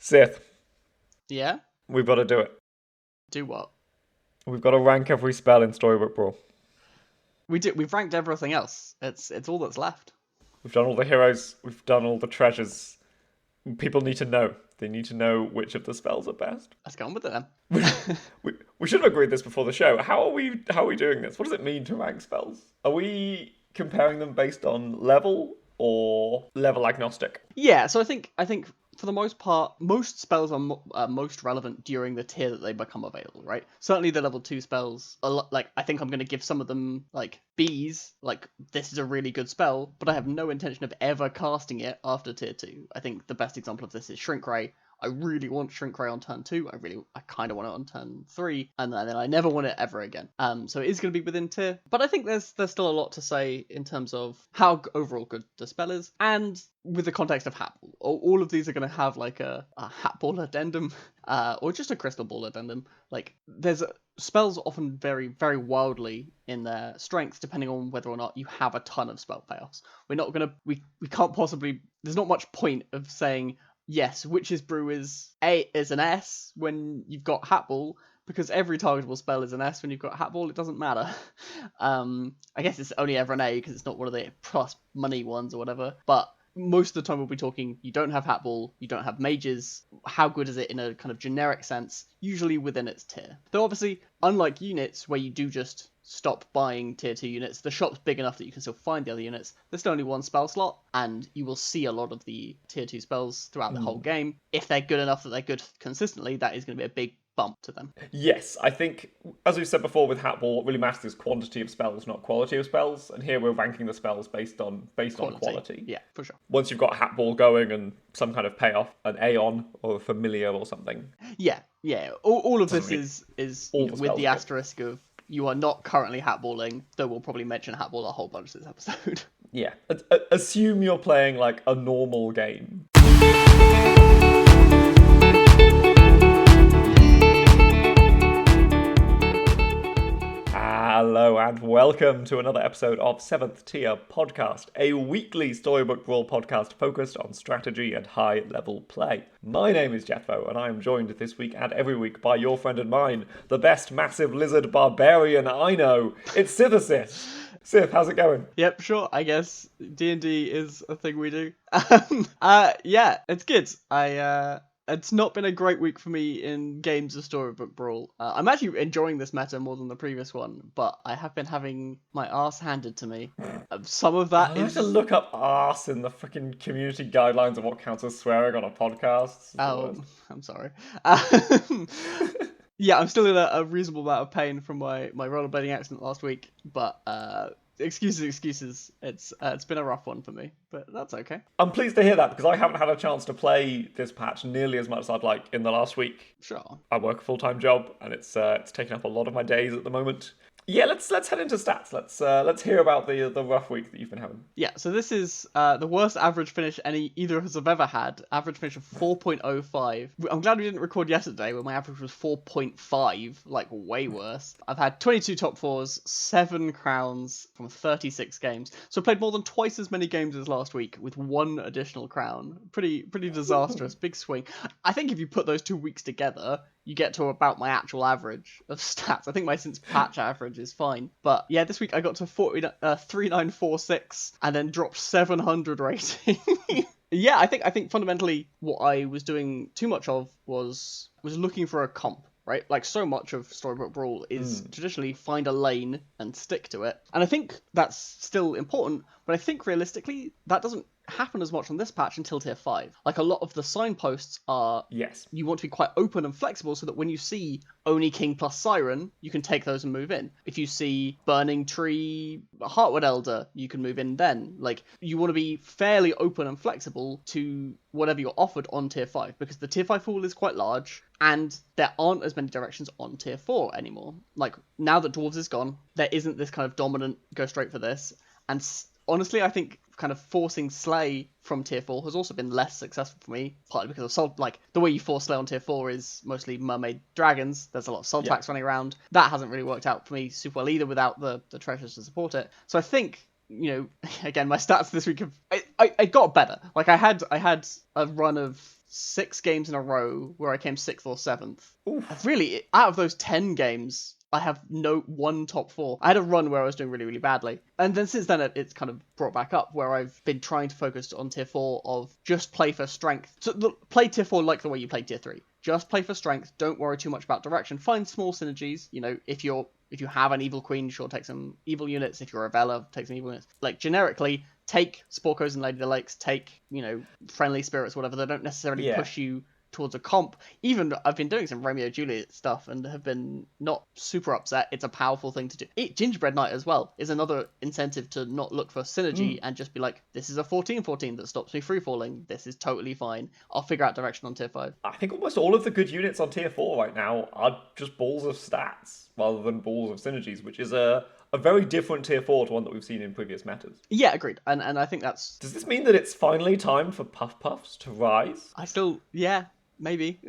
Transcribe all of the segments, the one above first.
Sith, Yeah? we've got to do it. Do what? We've got to rank every spell in Storybook Brawl. We've ranked everything else. It's all that's left. We've done all the heroes. We've done all the treasures. People need to know. They need to know which of the spells are best. Let's get on with it then. We should have agreed this before the show. How are we doing this? What does it mean to rank spells? Are we comparing them based on level or level agnostic? Yeah, so I think for the most part, most spells are most relevant during the tier that they become available, right? Certainly the level 2 spells, I think I'm going to give some of them, like, Bs, like, this is a really good spell, but I have no intention of ever casting it after tier 2. I think the best example of this is Shrink Ray. I really want Shrink Ray on turn 2, I kind of want it on turn 3, and then I never want it ever again. So it is going to be within tier, but I think there's still a lot to say in terms of how overall good the spell is, and with the context of Hat Ball. All of these are going to have like a Hat Ball addendum, or just a Crystal Ball addendum. Like, there's spells often vary very wildly in their strengths depending on whether or not you have a ton of spell payoffs. We're not going to, we can't possibly, there's not much point of saying, yes, Witch's Brew is an S when you've got Hat Ball, because every targetable spell is an S when you've got Hat Ball. It doesn't matter. I guess it's only ever an A because it's not one of the plus money ones or whatever. But most of the time we'll be talking, you don't have Hat Ball, you don't have mages. How good is it in a kind of generic sense? Usually within its tier. Though obviously, unlike units where you do just stop buying tier 2 units, the shop's big enough that you can still find the other units. There's still only one spell slot, and you will see a lot of the tier 2 spells throughout the whole game. If they're good enough that they're good consistently, that is going to be a big bump to them. Yes, I think, as we've said before with Hat Ball, what really matters is quantity of spells, not quality of spells. And here we're ranking the spells based on quality. Yeah, for sure. Once you've got Hat Ball going and some kind of payoff, an Aeon or a Familiar or something. Yeah. All of this is with the asterisk of you are not currently Hat Balling, though we'll probably mention Hat Ball a whole bunch this episode. Yeah. Assume you're playing like a normal game. Hello and welcome to another episode of 7th Tier Podcast, a weekly Storybook Brawl podcast focused on strategy and high-level play. My name is Jethro, and I am joined this week and every week by your friend and mine, the best massive lizard barbarian I know. It's Sith. Sith, how's it going? Yep, sure. I guess D&D is a thing we do. Yeah, it's good. It's not been a great week for me in games of Storybook Brawl. I'm actually enjoying this meta more than the previous one, but I have been having my arse handed to me. Some of that I have to look up arse in the freaking community guidelines of what counts as swearing on a podcast. Oh, I'm sorry. Yeah, I'm still in a reasonable amount of pain from my rollerblading accident last week, but excuses. It's been a rough one for me, but that's okay. I'm pleased to hear that because I haven't had a chance to play this patch nearly as much as I'd like in the last week. Sure. I work a full-time job and it's taken up a lot of my days at the moment. Yeah, let's head into stats. Let's hear about the rough week that you've been having. Yeah, so this is the worst average finish either of us have ever had. Average finish of 4.05. I'm glad we didn't record yesterday when my average was 4.5, like way worse. I've had 22 top 4s, 7 crowns from 36 games. So I played more than twice as many games as last week with 1 additional crown. Pretty disastrous, big swing. I think if you put those 2 weeks together, you get to about my actual average of stats. I think my since patch average is fine. But yeah, this week I got to 3946 and then dropped 700 rating. Yeah, I think fundamentally what I was doing too much of was looking for a comp, right? Like, so much of Storybook Brawl is traditionally find a lane and stick to it. And I think that's still important, but I think realistically that doesn't happen as much on this patch until tier 5. Like, a lot of the signposts are, yes, you want to be quite open and flexible so that when you see Oni King plus Siren, you can take those and move in. If you see Burning Tree, Heartwood Elder, you can move in then. Like, you want to be fairly open and flexible to whatever you're offered on tier 5, because the tier 5 pool is quite large and there aren't as many directions on tier 4 anymore. Like, now that Dwarves is gone, there isn't this kind of dominant go straight for this, and honestly, I think kind of forcing Slay from tier 4 has also been less successful for me, partly because of the way you force Slay on tier 4 is mostly Mermaid Dragons. There's a lot of Soul Tax running around. That hasn't really worked out for me super well either without the treasures to support it. So I think again, my stats this week have I got better. Like I had a run of 6 games in a row where I came 6th or 7th. Really, out of those 10 games, I have no one top 4. I had a run where I was doing really, really badly. And then since then, it's kind of brought back up where I've been trying to focus on tier 4 of just play for strength. So play tier 4 like the way you play tier 3. Just play for strength. Don't worry too much about direction. Find small synergies. If you have an evil queen, sure, take some evil units. If you're a Vela, take some evil units. Like, generically, take Sporkos and Lady of the Lakes, take, friendly spirits, whatever. They don't necessarily push you towards a comp. Even I've been doing some Romeo and Juliet stuff and have been not super upset. It's a powerful thing to do. Gingerbread Knight as well is another incentive to not look for synergy and just be like, this is a 14/14 that stops me free falling. This is totally fine. I'll figure out direction on tier 5. I think almost all of the good units on tier 4 right now are just balls of stats rather than balls of synergies, which is a very different tier 4 to one that we've seen in previous metas. Yeah, agreed. And I think that's... Does this mean that it's finally time for Puff Puffs to rise? Yeah, maybe.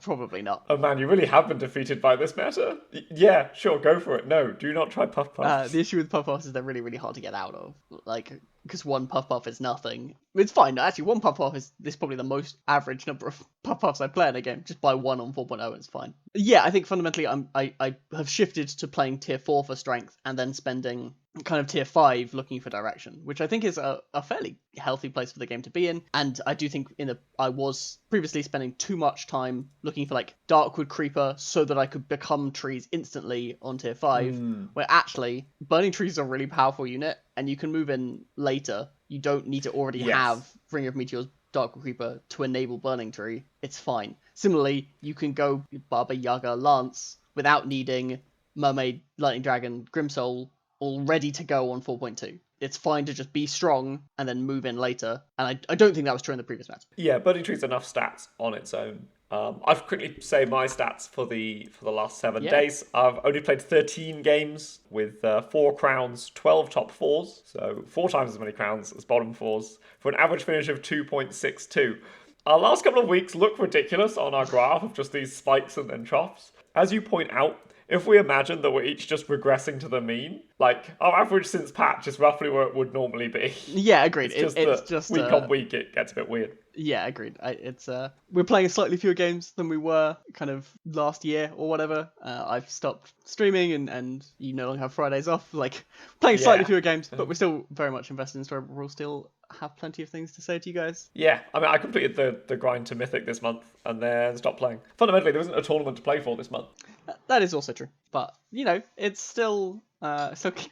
Probably not. Oh man, you really have been defeated by this meta? Yeah, sure, go for it. No, do not try Puff Puffs. The issue with Puff Puffs is they're really, really hard to get out of. Like, because one Puff Puff is nothing. It's fine. Actually, one Puff Puff is probably the most average number of Puff Puffs I play in a game. Just buy one on 4.0, it's fine. Yeah, I think fundamentally I have shifted to playing tier 4 for strength and then spending kind of tier 5 looking for direction, which I think is a fairly healthy place for the game to be in. And I do think I was previously spending too much time looking for like Darkwood Creeper so that I could become trees instantly on tier 5, where actually Burning Trees is a really powerful unit and you can move in later. You don't need to already have Ring of Meteors, Darkwood Creeper to enable Burning Tree. It's fine. Similarly, you can go Baba Yaga Lance without needing Mermaid, Lightning Dragon, Grimsoul all ready to go on 4.2. It's fine to just be strong and then move in later. And I don't think that was true in the previous meta. Yeah, Burning Tree's enough stats on its own. I've quickly say my stats for the last 7 days. I've only played 13 games with 4 crowns, 12 top 4s, so 4 times as many crowns as bottom 4s, for an average finish of 2.62. Our last couple of weeks look ridiculous on our graph of just these spikes and then troughs. As you point out, if we imagine that we're each just regressing to the mean, like, our average since patch is roughly where it would normally be. Yeah, agreed. It's just week on week it gets a bit weird. Yeah, agreed. We're playing slightly fewer games than we were kind of last year or whatever. I've stopped streaming and you no longer have Fridays off. Like, playing slightly fewer games, but we're still very much invested in Storybook Brawl. Still have plenty of things to say to you guys. Yeah, I mean, I completed the grind to Mythic this month and then stopped playing. Fundamentally, there isn't a tournament to play for this month. That is also true. But, it's still...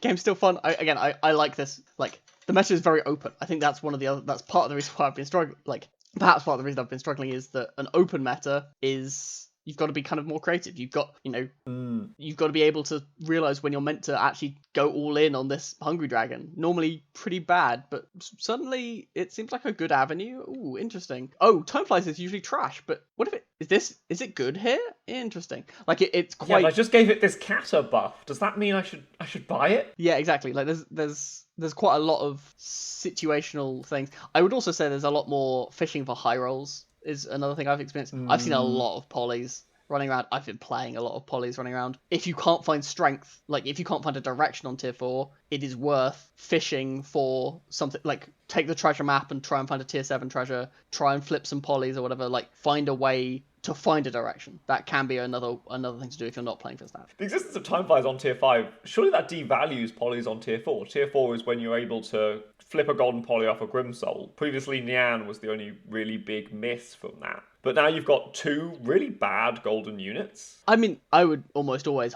game's still fun. I like this. Like, the meta is very open. I think that's that's part of the reason why I've been struggling. Like, perhaps part of the reason I've been struggling is that an open meta is you've got to be kind of more creative. You've got, you've got to be able to realize when you're meant to actually go all in on this Hungry Dragon. Normally pretty bad, but suddenly it seems like a good avenue. Ooh, interesting. Oh, Time Flies is usually trash, but what if is it good here? Interesting. Like it's quite... Yeah, I just gave it this Kata buff. Does that mean I should buy it? Yeah, exactly. Like there's quite a lot of situational things. I would also say there's a lot more fishing for high rolls is another thing I've experienced. I've seen a lot of polys running around. I've been playing a lot of polys running around. If you can't find strength, like if you can't find a direction on tier 4, it is worth fishing for something. Like take the treasure map and try and find a tier 7 treasure, try and flip some polys or whatever, like find a way to find a direction. That can be another thing to do if you're not playing for stats. The existence of Time Flies on tier 5, surely that devalues polys on tier 4. Tier 4 is when you're able to flip a golden poly off a Grimsoul. Previously, Nian was the only really big miss from that. But now you've got 2 really bad golden units. I mean, I would almost always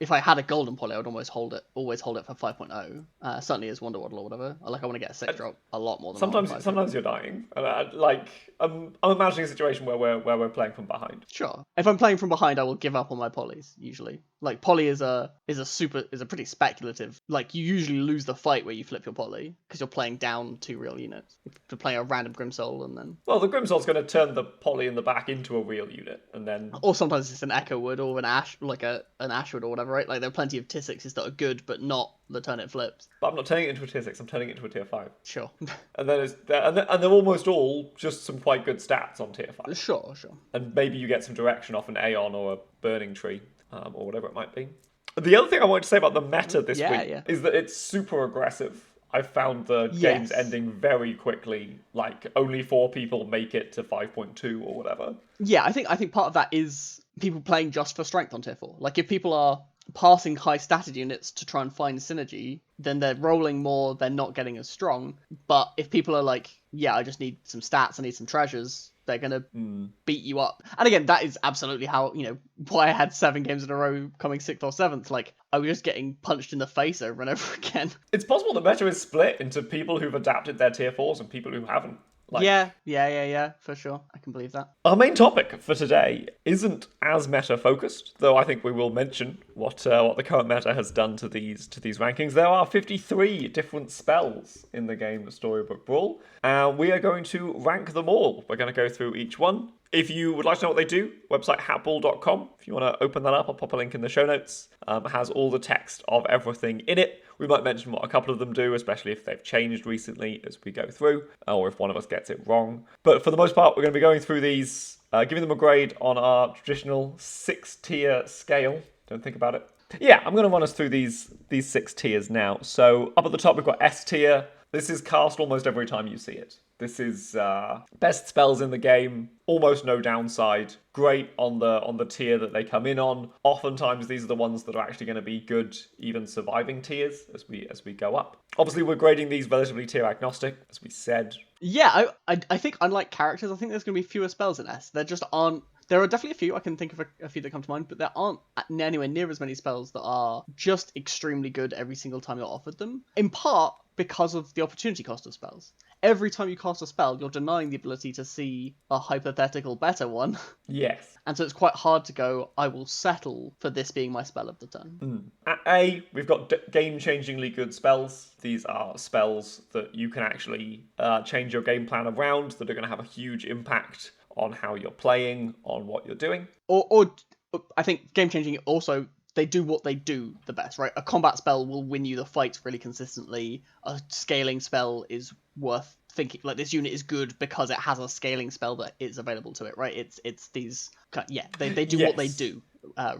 if I had a golden poly, I would alwast hold it for 5.0. Certainly as Wonder Waddle or whatever. I want to get a 6 drop a lot more than Sometimes you're dying. I'm imagining a situation where we're playing from behind. Sure. If I'm playing from behind, I will give up on my polys, usually. Like, poly is a pretty speculative... Like, you usually lose the fight where you flip your poly, because you're playing down 2 real units. You're playing a random Grimsoul, and then... Well, the Grimsoul's going to turn the poly in the back into a real unit, and then... Or sometimes it's an Echo Wood, or an Ash, like an Ashwood or whatever, right? Like, there are plenty of tier 6s that are good, but not the turn it flips. But I'm not turning it into a tier 6, I'm turning it into a tier 5. Sure. And then they're almost all just some quite good stats on tier 5. Sure. And maybe you get some direction off an Aeon or a Burning Tree, or whatever it might be. The other thing I wanted to say about the meta this Yeah, week yeah. is that it's super aggressive. I found the games Yes. ending very quickly. Like only 4 people make it to 5.2 or whatever. Yeah, I think part of that is people playing just for strength on tier 4. Like, if people are passing high statted units to try and find synergy, then they're rolling more, they're not getting as strong. But if people are like, yeah, I just need some stats, I need some treasures, they're going to beat you up. And again, that is absolutely how, why I had 7 games in a row coming 6th or 7th. Like, I was just getting punched in the face over and over again. It's possible the meta is split into people who've adapted their tier 4s and people who haven't. Yeah, for sure. I can believe that. Our main topic for today isn't as meta focused, though I think we will mention what the current meta has done to these rankings. There are 53 different spells in the game Storybook Brawl. We are going to rank them all. We're going to go through each one. If you would like to know what they do, website hatball.com. If you want to open that up, I'll pop a link in the show notes. It has all the text of everything in it. We might mention what a couple of them do, especially if they've changed recently as we go through, or if one of us gets it wrong. But for the most part, we're going to be going through these, giving them a grade on our traditional 6-tier scale. Don't think about it. Yeah, I'm going to run us through these 6 tiers now. So up at the top, we've got S tier. This is cast almost every time you see it. This is best spells in the game, almost no downside. Great on the tier that they come in on. Oftentimes these are the ones that are actually going to be good, even surviving tiers as we go up. Obviously, we're grading these relatively tier agnostic, as we said. Yeah, I think unlike characters, I think there's going to be fewer spells in S. There just aren't. There are definitely a few. I can think of a few that come to mind, but there aren't anywhere near as many spells that are just extremely good every single time you're offered them. In part because of the opportunity cost of spells. Every time you cast a spell, you're denying the ability to see a hypothetical better one. Yes. And so it's quite hard to go, I will settle for this being my spell of the turn. At A, we've got game-changingly good spells. These are spells that you can actually change your game plan around, that are going to have a huge impact on how you're playing, on what you're doing. Or I think game-changing also, they do what they do the best, right? A combat spell will win you the fights really consistently. A scaling spell is worth thinking, like, this unit is good because it has a scaling spell that is available to it, right? It's these, they do what they do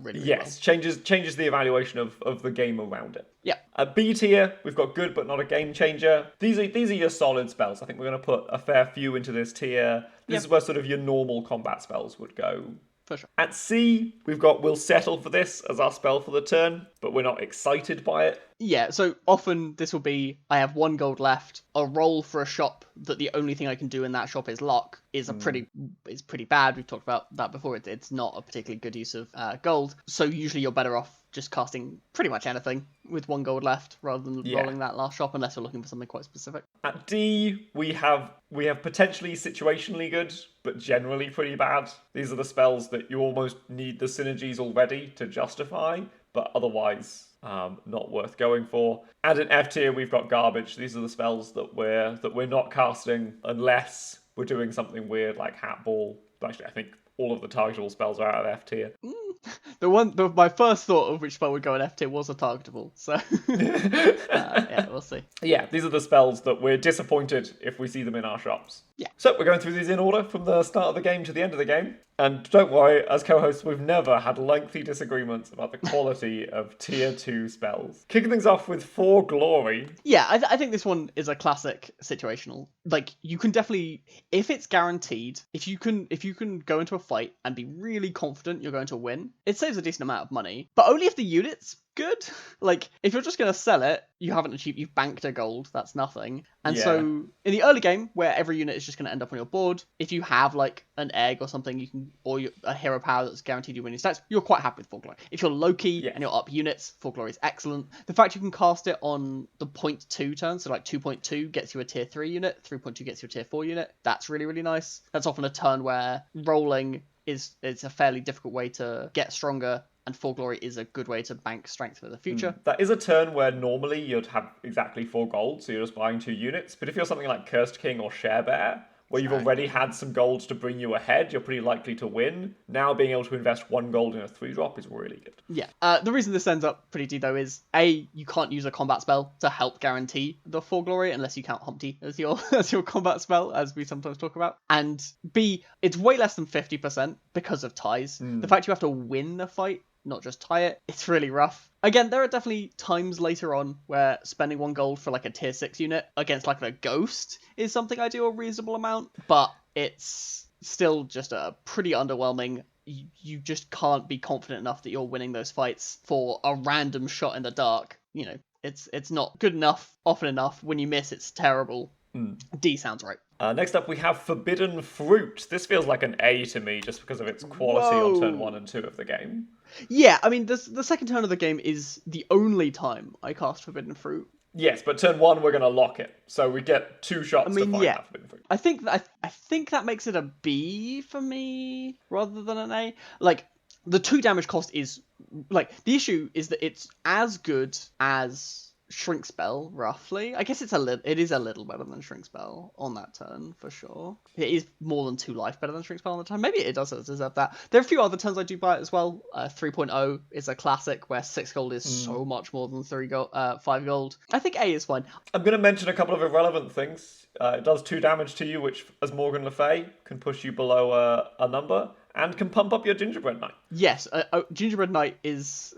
really well. Changes the evaluation of the game around it. Yeah. At B tier, we've got good but not a game changer. These are your solid spells. I think we're going to put a fair few into this tier. This is where sort of your normal combat spells would go. For sure. At C, we've got we'll settle for this as our spell for the turn, but we're not excited by it. Yeah, so often this will be, I have 1 gold left, a roll for a shop that the only thing I can do in that shop is lock is pretty bad. We've talked about that before. It's not a particularly good use of gold. So usually you're better off just casting pretty much anything with 1 gold left rather than rolling that last shop, unless you're looking for something quite specific. At D, we have potentially situationally good, but generally pretty bad. These are the spells that you almost need the synergies already to justify, but otherwise not worth going for. And in F tier, we've got garbage. These are the spells that we're not casting unless we're doing something weird like Hat Ball. Actually, I think all of the targetable spells are out of F tier. My first thought of which spell would go in F tier was a targetable, so yeah, we'll see. Yeah, these are the spells that we're disappointed if we see them in our shops. Yeah. So we're going through these in order from the start of the game to the end of the game. And don't worry, as co-hosts, we've never had lengthy disagreements about the quality of tier 2 spells. Kicking things off with For Glory. Yeah, I think this one is a classic situational. Like, you can definitely, if it's guaranteed, if you can go into a fight and be really confident you're going to win, it saves a decent amount of money. But only if the unit's good. Like, if you're just going to sell it, you've banked a gold, that's nothing. And so in the early game, where every unit is just going to end up on your board, if you have like an egg or something, a hero power that's guaranteed you winning stats, you're quite happy with For Glory. If you're low-key and you're up units, For Glory is excellent. The fact you can cast it on the 0.2 turn, so like 2.2 gets you a tier 3 unit, 3.2 gets you a tier 4 unit, that's really, really nice. That's often a turn where rolling is a fairly difficult way to get stronger, and For Glory is a good way to bank strength for the future. That is a turn where normally you'd have exactly 4 gold, so you're just buying 2 units. But if you're something like Cursed King or Sharebear, where you've already had some gold to bring you ahead, you're pretty likely to win. Now being able to invest 1 gold in a 3-drop is really good. Yeah. The reason this ends up pretty deep, though, is A, you can't use a combat spell to help guarantee the For Glory, unless you count Humpty as your combat spell, as we sometimes talk about. And B, it's way less than 50% because of ties. The fact you have to win the fight not just tie it. It's really rough. Again, there are definitely times later on where spending 1 gold for like a tier 6 unit against like a ghost is something I do a reasonable amount, but it's still just a pretty underwhelming. You just can't be confident enough that you're winning those fights for a random shot in the dark. You know, it's not good enough often enough. When you miss, it's terrible. D sounds right. Next up, we have Forbidden Fruit. This feels like an A to me, just because of its quality on turn 1 and 2 of the game. Yeah, I mean, the second turn of the game is the only time I cast Forbidden Fruit. Yes, but turn 1 we're going to lock it, so we get 2 shots to find that Forbidden Fruit. I think that makes it a B for me rather than an A. Like, the 2 damage cost is like, the issue is that it's as good as Shrink Spell, roughly. I guess it is a little better than Shrink Spell on that turn, for sure. It is more than 2 life better than Shrink Spell on the turn. Maybe it does deserve that. There are a few other turns I do buy it as well. 3.0 is a classic where 6 gold is so much more than 5 gold. I think A is fine. I'm going to mention a couple of irrelevant things. It does 2 damage to you, which, as Morgan Le Fay, can push you below a number. And can pump up your Gingerbread Knight. Yes, Gingerbread Knight is...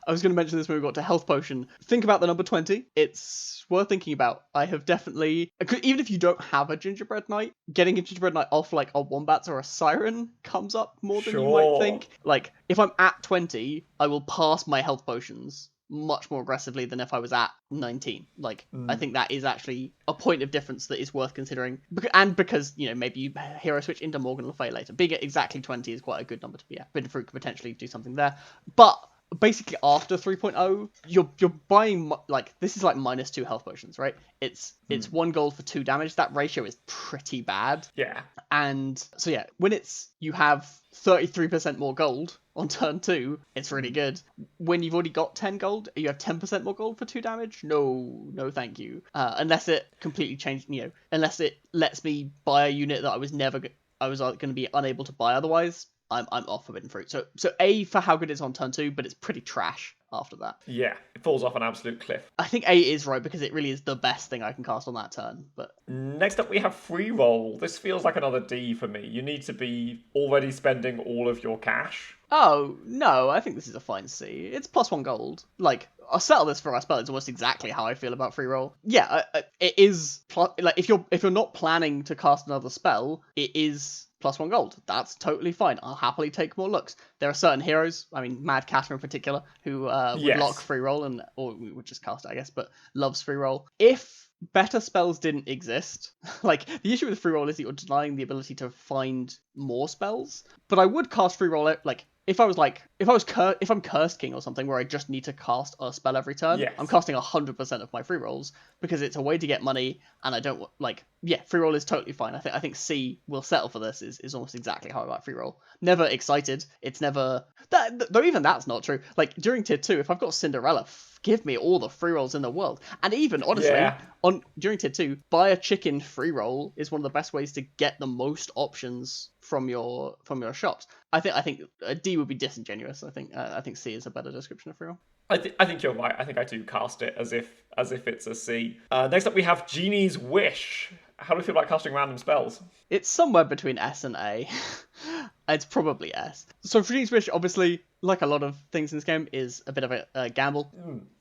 I was going to mention this when we got to Health Potion. Think about the number 20. It's worth thinking about. I have definitely... Even if you don't have a Gingerbread Knight, getting a Gingerbread Knight off like a Wombats or a Siren comes up more than you might think. Like, if I'm at 20, I will pass my Health Potions much more aggressively than if I was at 19. Like, I think that is actually a point of difference that is worth considering. And because, you know, maybe you hero switch into Morgan Le Fay later. Being at exactly 20 is quite a good number to be at. Forbidden Fruit could potentially do something there. But basically after 3.0, you're buying, like, this is like -2 health potions, right? It's 1 gold for 2 damage. That ratio is pretty bad. Yeah. And so yeah, when you have 33% more gold on turn 2, it's really good. When you've already got 10 gold, you have 10% more gold for 2 damage? No thank you. Unless it completely changed, you know, unless it lets me buy a unit that I was going to be unable to buy otherwise, I'm off Forbidden Fruit. So A for how good it is on turn 2, but it's pretty trash after that. Yeah, it falls off an absolute cliff. I think A is right because it really is the best thing I can cast on that turn. But next up we have Free Roll. This feels like another D for me. You need to be already spending all of your cash. Oh, no, I think this is a fine C. It's +1 gold. Like, I'll settle this for our spell. It's almost exactly how I feel about Free Roll. Yeah, it is... Like, if you're not planning to cast another spell, it is +1 gold. That's totally fine. I'll happily take more looks. There are certain heroes, I mean, Mad Catter in particular, who would lock Free Roll, or we would just cast it, I guess, but loves Free Roll. If better spells didn't exist, like, the issue with Free Roll is that you're denying the ability to find more spells, but I would cast Free Roll, like, if I'm Cursed King or something where I just need to cast a spell every turn, I'm casting 100% of my free rolls because it's a way to get money, and I don't free roll is totally fine. I think C will settle for this is almost exactly how I like free roll. Never excited. It's never though even that's not true. Like during tier 2, if I've got Cinderella, give me all the free rolls in the world. And even honestly, during tier 2, buy a chicken free roll is one of the best ways to get the most options from your shops. I think a D would be disingenuous. I think C is a better description of free roll. I think you're right. I think I do cast it as if it's a C. Next up we have Genie's Wish. How do we feel about casting random spells? It's somewhere between S and A. It's probably S. So for Genie's Wish, obviously, like a lot of things in this game, is a bit of a gamble.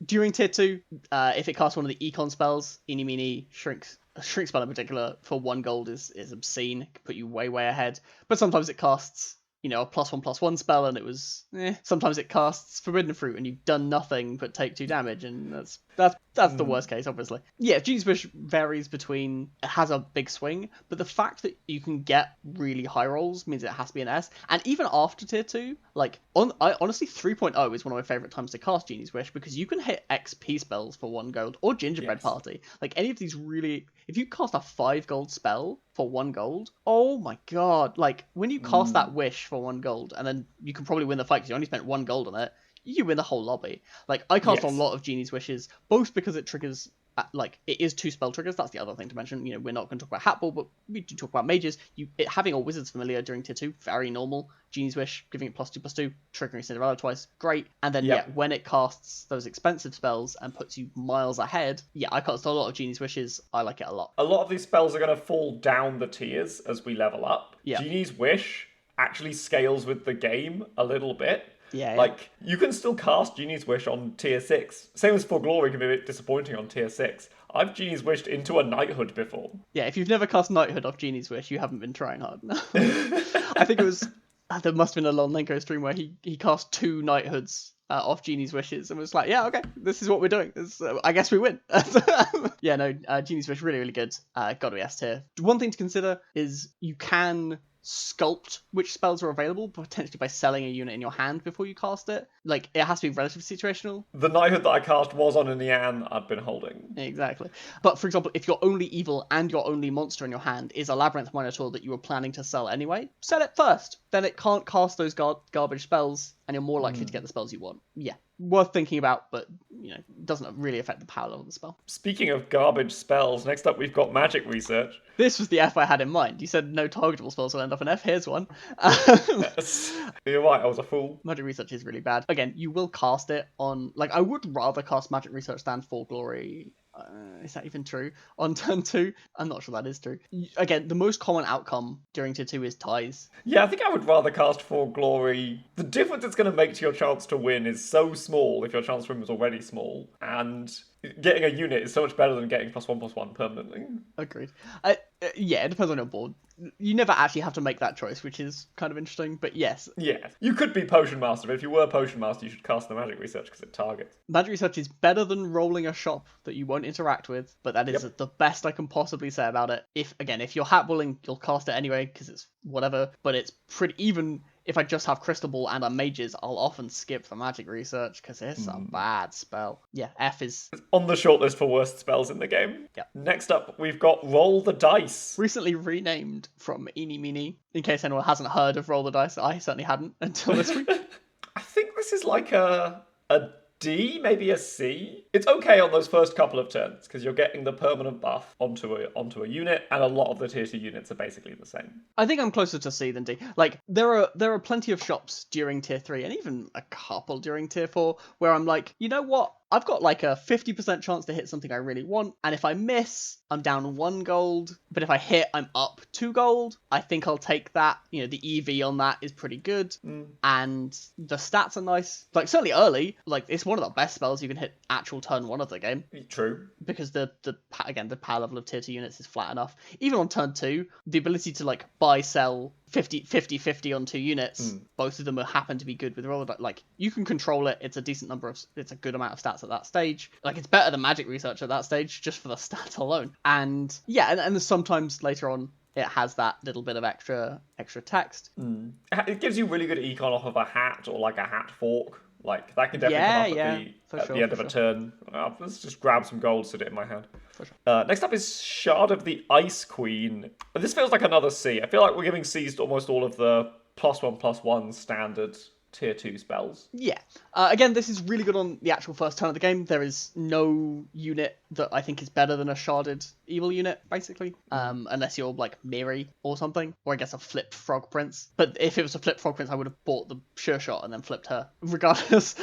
During tier 2, if it casts one of the econ spells, Eeny Meeny Shrinks. A shrink spell in particular for 1 gold is obscene. It can put you way ahead. But sometimes it casts, you know, a +1/+1 spell, and it was sometimes it casts Forbidden Fruit and you've done nothing but take 2 damage, and that's the worst case, obviously. Yeah, Genie's Wish varies between, it has a big swing, but the fact that you can get really high rolls means it has to be an S. And even after tier 2, like honestly 3.0 is one of my favorite times to cast Genie's Wish, because you can hit XP spells for 1 gold, or Gingerbread Party. Like any of these really, if you cast a 5 gold spell for 1 gold, oh my god, like when you cast that wish for 1 gold, and then you can probably win the fight because you only spent 1 gold on it, you win the whole lobby. Like I cast a lot of Genie's Wishes, both because it triggers, like it is 2 spell triggers. That's the other thing to mention. You know, we're not going to talk about Hatball, but we do talk about mages. Having a Wizard's Familiar during tier 2, very normal. Genie's Wish, giving it +2/+2, triggering Cinderella twice, great. And then when it casts those expensive spells and puts you miles ahead, I cast a lot of Genie's Wishes. I like it a lot. A lot of these spells are going to fall down the tiers as we level up. Genie's Wish actually scales with the game a little bit. Yeah, yeah. Like, you can still cast Genie's Wish on tier 6. Same as For Glory can be a bit disappointing on tier 6. I've Genie's Wished into a Knighthood before. Yeah, if you've never cast Knighthood off Genie's Wish, you haven't been trying hard. I think it was... There must have been a Lonlenko stream where he cast 2 Knighthoods off Genie's Wishes and was like, yeah, okay, this is what we're doing. I guess we win. Yeah, no, Genie's Wish, really, really good. Gotta be S tier. One thing to consider is you can sculpt which spells are available, potentially by selling a unit in your hand before you cast it. Like, it has to be relatively situational. The Knighthood that I cast was on a Nian I'd been holding. Exactly. But for example, if your only evil and your only monster in your hand is a Labyrinth Minotaur that you were planning to sell anyway, sell it first. Then it can't cast those garbage spells, and you're more likely to get the spells you want. Yeah, worth thinking about, but doesn't really affect the power level of the spell. Speaking of garbage spells, next up we've got Magic Research. This was the F I had in mind. You said no targetable spells will end up an F. Here's one. Yes. You're right, I was a fool. Magic Research is really bad. Again, you will cast it on... Like, I would rather cast Magic Research than For Glory. Is that even true? On turn 2? I'm not sure that is true. Again, the most common outcome during tier 2 is ties. Yeah, I think I would rather cast For Glory. The difference it's going to make to your chance to win is so small if your chance to win was already small. And getting a unit is so much better than getting +1/+1 permanently. Agreed. Yeah, it depends on your board. You never actually have to make that choice, which is kind of interesting, but yes. Yeah, you could be Potion Master, but if you were Potion Master, you should cast the Magic Research because it targets. Magic Research is better than rolling a shop that you won't interact with, but that is the best I can possibly say about it. If you're hat bulling, you'll cast it anyway because it's whatever, but it's pretty... Even if I just have Crystal Ball and I'm mages, I'll often skip the Magic Research because it's a bad spell. Yeah, F is... It's on the shortlist for worst spells in the game. Yeah. Next up, we've got Roll the Dice. Recently renamed from Eeny Meeny, in case anyone hasn't heard of Roll the Dice. I certainly hadn't until this week. I think this is like a D, maybe a C. It's okay on those first couple of turns because you're getting the permanent buff onto a unit, and a lot of the tier 2 units are basically the same. I think I'm closer to C than D. Like, there are plenty of shops during tier 3 and even a couple during tier 4 where I'm like, you know what? I've got like a 50% chance to hit something I really want, and if I miss, I'm down 1 gold, but if I hit, I'm up 2 gold. I think I'll take that. The EV on that is pretty good, and the stats are nice. Like, certainly early, like, it's one of the best spells you can hit actual turn 1 of the game. True. Because the power level of tier 2 units is flat enough. Even on turn 2, the ability to, like, buy, sell 50-50 on 2 units, both of them happen to be good with roll. Like, you can control it. It's a decent it's a good amount of stats at that stage. Like, it's better than Magic Research at that stage, just for the stats alone. And yeah, and sometimes later on, it has that little bit of extra text. It gives you really good econ off of a hat or like a hat fork. Like, that can definitely come up at the end of a turn. Let's just grab some gold, sit it in my hand. For sure. Next up is Shard of the Ice Queen. This feels like another C. I feel like we're giving Cs to almost all of the +1/+1 standard tier 2 spells. Yeah. Again, this is really good on the actual first turn of the game. There is no unit that I think is better than a sharded evil unit, basically. Unless you're like Miri or something. Or I guess a flipped Frog Prince. But if it was a flipped Frog Prince, I would have bought the Sure Shot and then flipped her. Regardless.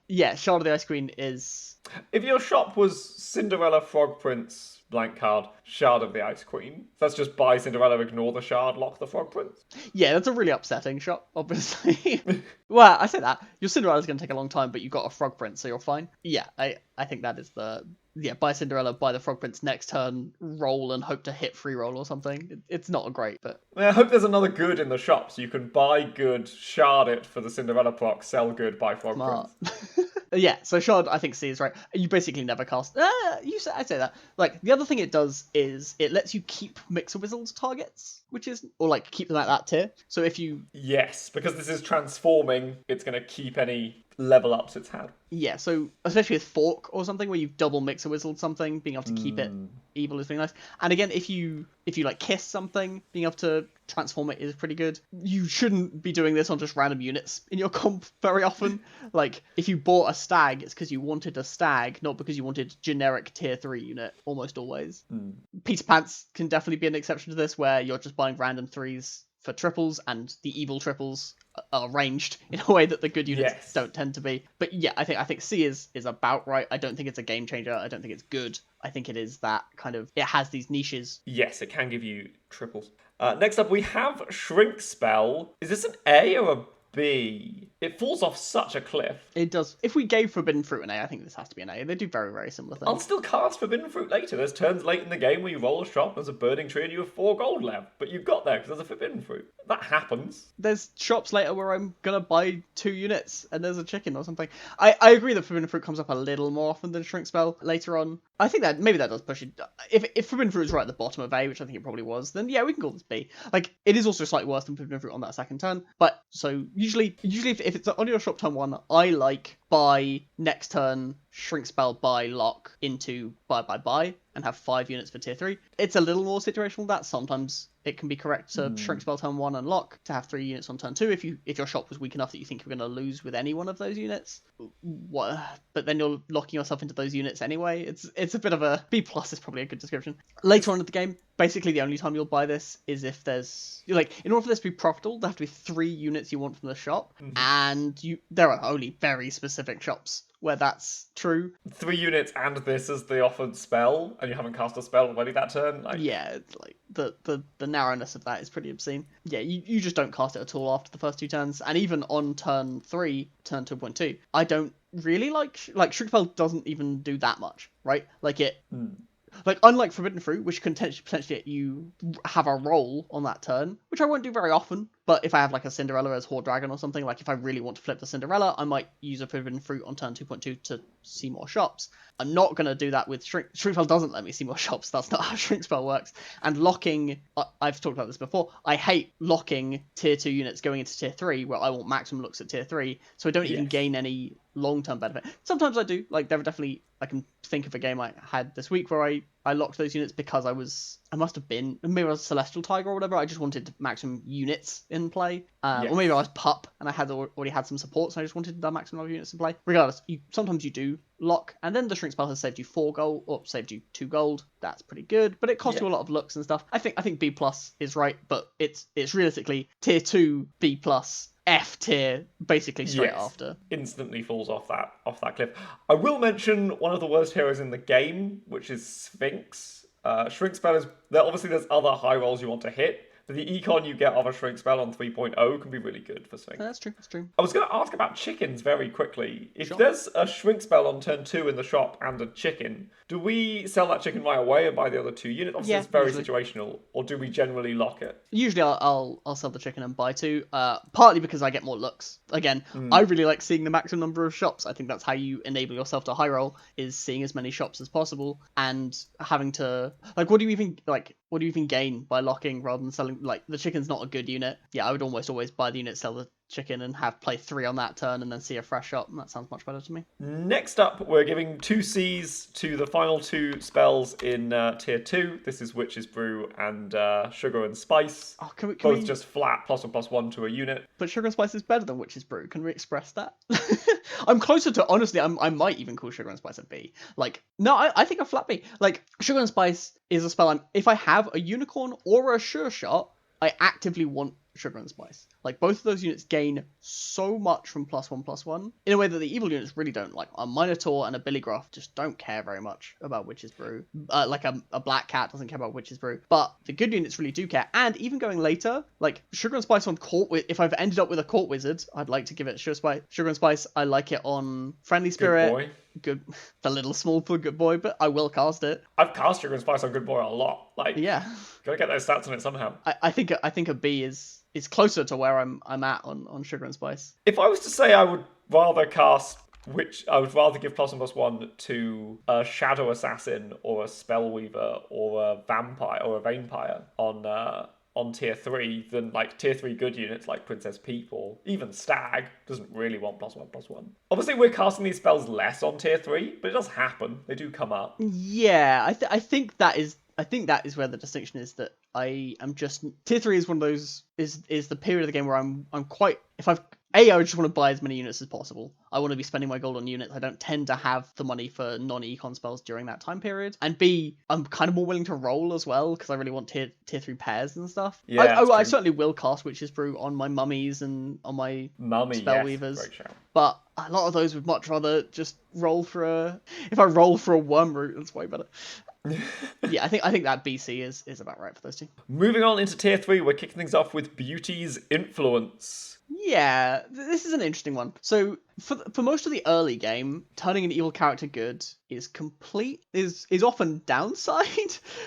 Yeah, Shard of the Ice Queen is... If your shop was Cinderella, Frog Prince, blank card, Shard of the Ice Queen, that's just buy Cinderella, ignore the shard, lock the Frog Prince. Yeah, that's a really upsetting shot, obviously. Well, I say that. Your Cinderella's going to take a long time, but you got a Frog Prince, so you're fine. Yeah, I think that is the... Yeah, buy Cinderella, buy the Frog Prince next turn, roll and hope to hit free roll or something. It's not great, but... I hope there's another good in the shop, so you can buy good, shard it for the Cinderella proc, sell good, buy Frog Prince. Yeah, so Shard, I think C is right. You basically never cast... I'd say that. Like, the other thing it does is it lets you keep Mix-a-Wizzle's targets, which is... Or, like, keep them at that tier. So if you... Yes, because this is transforming, it's going to keep any level ups it's had. Yeah, so especially with Fork or something where you've double Mix-a-Wizzled something, being able to keep it evil is being nice. And again, if you like kiss something, being able to transform it is pretty good. You shouldn't be doing this on just random units in your comp very often. Like, if you bought a stag, it's because you wanted a stag, not because you wanted generic tier 3 unit, almost always. Peter Pants can definitely be an exception to this, where you're just buying random 3s for triples, and the evil triples are ranged in a way that the good units don't tend to be. But yeah, I think C is about right. I don't think it's a game changer. I don't think it's good. I think it is that kind of... It has these niches. Yes, it can give you triples. Next up, we have Shrink Spell. Is this an A or a B? it falls off such a cliff. It does. If we gave Forbidden Fruit an A, I think this has to be an A. They do very, very similar things. I'll still cast Forbidden Fruit later. There's turns late in the game where you roll a shop, there's a burning tree, and you have 4 gold left. But you've got there because there's a Forbidden Fruit. That happens. There's shops later where I'm gonna buy 2 units and there's a chicken or something. I agree that Forbidden Fruit comes up a little more often than Shrink Spell later on. I think that maybe that does push it. If Forbidden Fruit is right at the bottom of A, which I think it probably was, then yeah, we can call this B. Like, it is also slightly worse than Forbidden Fruit on that second turn. But so usually if it's on your shop turn 1, I like buy next turn, Shrink Spell, buy, lock into buy, and have 5 units for tier 3. It's a little more situational than that. Sometimes it can be correct to Shrink Spell turn 1 and lock to have 3 units on turn 2 if your shop was weak enough that you think you're going to lose with any one of those units. But then you're locking yourself into those units anyway. It's a bit of a B+ is probably a good description. Later on in the game, basically the only time you'll buy this is if there's in order for this to be profitable, there have to be 3 units you want from the shop, and there are only very specific shops where that's true. 3 units and this is the offered spell, and you haven't cast a spell already that turn. Yeah, it's like the narrowness of that is pretty obscene. Yeah, you just don't cast it at all after the first 2 turns, and even on turn 3, turn 2.2, I don't really like Shrink Spell doesn't even do that much, right? Like it. Like, unlike Forbidden Fruit, which can potentially let you have a roll on that turn, which I won't do very often, but if I have, like, a Cinderella as Horde Dragon or something, like, if I really want to flip the Cinderella, I might use a Forbidden Fruit on turn 2.2 to see more shops. I'm not going to do that with Shrink Spell doesn't let me see more shops. That's not how Shrink Spell works. And locking, I've talked about this before, I hate locking tier 2 units going into tier 3, where I want maximum looks at tier 3, so I don't even gain any long-term benefit. Sometimes I do. Like, there are definitely, I can think of a game I had this week where I locked those units because I must have been, maybe I was Celestial Tiger or whatever, I just wanted maximum units in play. Or maybe I was Pup and I had already had some support, so I just wanted the maximum number of units in play. Regardless, sometimes you do lock, and then the Shrink Spell has saved you 4 gold, or saved you 2 gold. That's pretty good, but it costs you a lot of looks and stuff. I think B+ is right, but it's realistically tier 2 B+, F tier basically straight after. Instantly falls off that cliff. I will mention one of the worst heroes in the game, which is Sphinx. Shrink Spell obviously there's other high rolls you want to hit, but the econ you get off a Shrink Spell on 3.0 can be really good for Sphinx. That's true. I was going to ask about chickens very quickly. If there's a Shrink Spell on turn 2 in the shop and a chicken, do we sell that chicken right away and buy the other 2 units? Obviously, it's very situational. Or do we generally lock it? Usually I'll sell the chicken and buy 2, partly because I get more looks. Again, I really like seeing the maximum number of shops. I think that's how you enable yourself to high roll, is seeing as many shops as possible and having to, what do you even gain by locking rather than selling? Like, the chicken's not a good unit. Yeah, I would almost always buy the unit, sell the chicken, and have play 3 on that turn and then see a fresh shop, and that sounds much better to me. Next up, we're giving 2 Cs to the final 2 spells in tier 2. This is Witch's Brew and Sugar and Spice. Oh, can Both we just flat +1/+1 to a unit. But Sugar and Spice is better than Witch's Brew. Can we express that? I'm closer to, honestly, I might even call Sugar and Spice a B. I think a flat B. Sugar and Spice is a spell if I have a unicorn or a sure shot, I actively want Sugar and Spice. Both of those units gain so much from +1/+1 in a way that the evil units really don't. A Minotaur and a Billy Graph just don't care very much about Witch's Brew. A Black Cat doesn't care about Witch's Brew, but the good units really do care. And even going later, Sugar and Spice on Court, if I've ended up with a Court Wizard, I'd like to give it Sugar and Spice. I like it on Friendly Spirit. Good, the little small good boy, but I will cast it. I've cast Sugar and Spice on Good Boy a lot. Yeah, gotta get those stats on it somehow. I think a B is closer to where I'm at on Sugar and Spice. If I was to say I would rather cast I would rather give +1/+1 to a Shadow Assassin or a Spellweaver or a Vampire or a Vampire on tier 3 than tier 3 good units like Princess Peep or even Stag doesn't really want +1/+1. Obviously, we're casting these spells less on tier 3, but it does happen. They do come up. Yeah, I think that is where the distinction is, that I am just tier 3 is one of those is the period of the game where I'm quite, I just want to buy as many units as possible. I want to be spending my gold on units. I don't tend to have the money for non-econ spells during that time period. And B, I'm kind of more willing to roll as well, because I really want tier 3 pairs and stuff. Yeah, I certainly will cast Witch's Brew on my mummies and on my Spellweavers. Great shout. But a lot of those would much rather just roll for if I roll for a worm root, that's way better. Yeah, I think that BC is about right for those 2. Moving on into tier 3, we're kicking things off with Beauty's Influence. Yeah, this is an interesting one. So for most of the early game, turning an evil character good is often downside.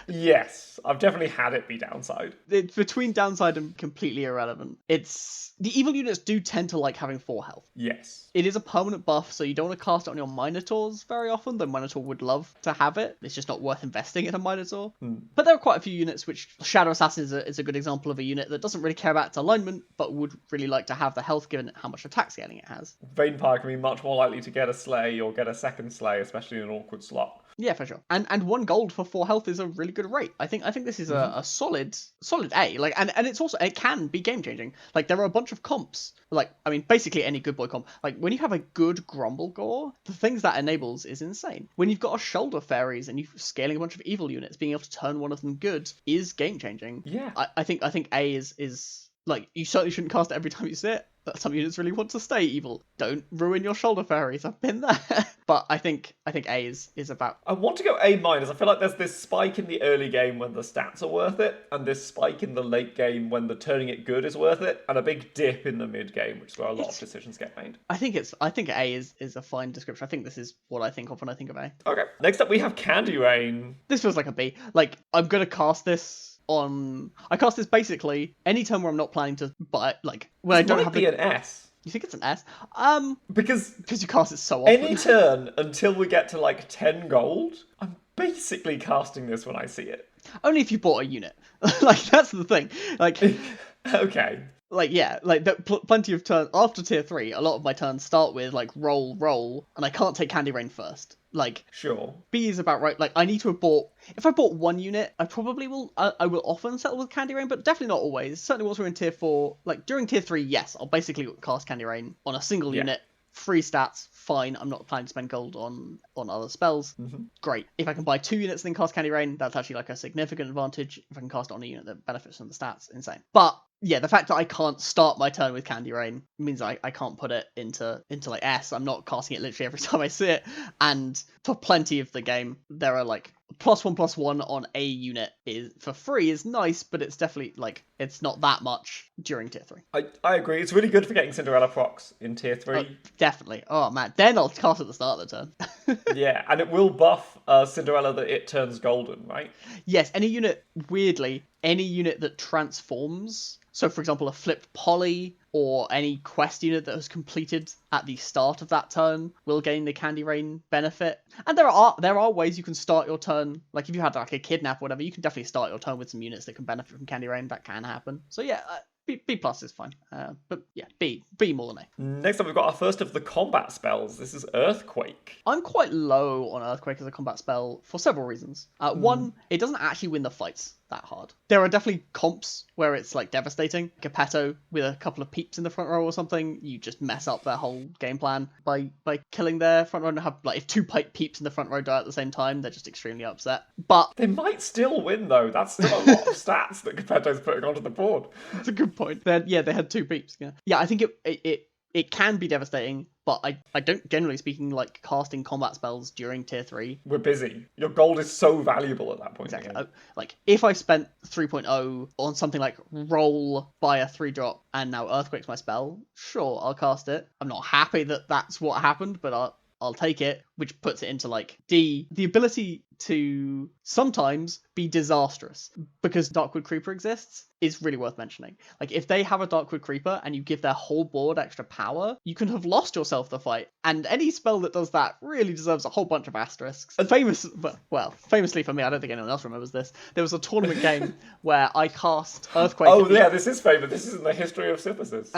Yes, I've definitely had it be downside. It's between downside and completely irrelevant. It's the evil units do tend to like having 4 health. Yes. It is a permanent buff, so you don't want to cast it on your Minotaurs very often, though Minotaur would love to have it. It's just not worth investing in a Minotaur. But there are quite a few units which... Shadow Assassin is a good example of a unit that doesn't really care about its alignment, but would really like to have the health given how much attack scaling it has. Vampire can be much more likely to get a slay or get a second slay, especially in an awkward slot. Yeah, for sure. And 1 gold for 4 health is a really good rate. I think this is a solid A. Like, and it's also, it can be game changing. Like, there are a bunch of comps. Like, I mean, basically any good boy comp. Like, when you have a good Grumble Gore, the things that enables is insane. When you've got a Shoulder Fairies and you're scaling a bunch of evil units, being able to turn one of them good is game changing. Yeah. I think A is like, you certainly shouldn't cast it every time you see it. Some units really want to stay evil. Don't ruin your Shoulder Fairies. I've been there. But I think A is about... I want to go A-. I feel like there's this spike in the early game when the stats are worth it, and this spike in the late game when the turning it good is worth it, and a big dip in the mid game, which is where a lot of decisions get made. I think A is a fine description. I think this is what I think of when I think of A. Okay. Next up we have Candy Rain. This feels like a B. Like, I'm gonna cast this I cast this basically any turn where I'm not planning to buy, like, when I don't have an S. You think it's an S? Because you cast it so often. Any turn until we get to like 10 gold, I'm basically casting this when I see it. Only if you bought a unit. Like, that's the thing. Like, okay. Like, yeah, like, plenty of turns after tier 3. A lot of my turns start with like roll, and I can't take Candy Rain first. Like, sure, B is about right. Like, I need to have bought... If I bought 1 unit, I probably will... I will often settle with Candy Rain, but definitely not always. Certainly once we're in tier 4. Like, during tier 3, yes, I'll basically cast Candy Rain on a single unit. Free stats, fine. I'm not planning to spend gold on other spells. Great. If I can buy 2 units and then cast Candy Rain, that's actually like a significant advantage. If I can cast it on a unit that benefits from the stats, insane. But yeah, the fact that I can't start my turn with Candy Rain means I can't put it into like S. I'm not casting it literally every time I see it. And for plenty of the game, there are like +1/+1 on a unit is for free is nice, but it's definitely like it's not that much during tier 3. I agree. It's really good for getting Cinderella procs in tier 3. Definitely. Oh man, then I'll cast at the start of the turn. Yeah, and it will buff Cinderella that it turns golden, right? Yes, any unit that transforms. So, for example, a flipped Polly or any quest unit that was completed at the start of that turn will gain the Candy Rain benefit. And there are ways you can start your turn. Like, if you had like a Kidnap or whatever, you can definitely start your turn with some units that can benefit from Candy Rain. That can happen. So yeah, B plus is fine. But yeah, B more than A. Next up, we've got our first of the combat spells. This is Earthquake. I'm quite low on Earthquake as a combat spell for several reasons. One, it doesn't actually win the fights that hard. There are definitely comps where it's like devastating. Geppetto with a couple of peeps in the front row or something, you just mess up their whole game plan by killing their front row. And have like if 2 peeps in the front row die at the same time, they're just extremely upset. But they might still win though. That's still a lot of stats that Geppetto's putting onto the board. That's a good point. They had 2 peeps. Yeah, I think it can be devastating, but I don't, generally speaking, like casting combat spells during tier 3. We're busy. Your gold is so valuable at that point. Exactly. Like, if I spent 3.0 on something like roll, buy a 3-drop, and now Earthquake's my spell, sure, I'll cast it. I'm not happy that that's what happened, but I'll take it, which puts it into like D. The ability to sometimes be disastrous because Darkwood Creeper exists is really worth mentioning. Like, if they have a Darkwood Creeper and you give their whole board extra power, you can have lost yourself the fight. And any spell that does that really deserves a whole bunch of asterisks. Famously for me, I don't think anyone else remembers this, there was a tournament game where I cast Earthquake. Oh yeah, this is famous. This is in the history of synthesis.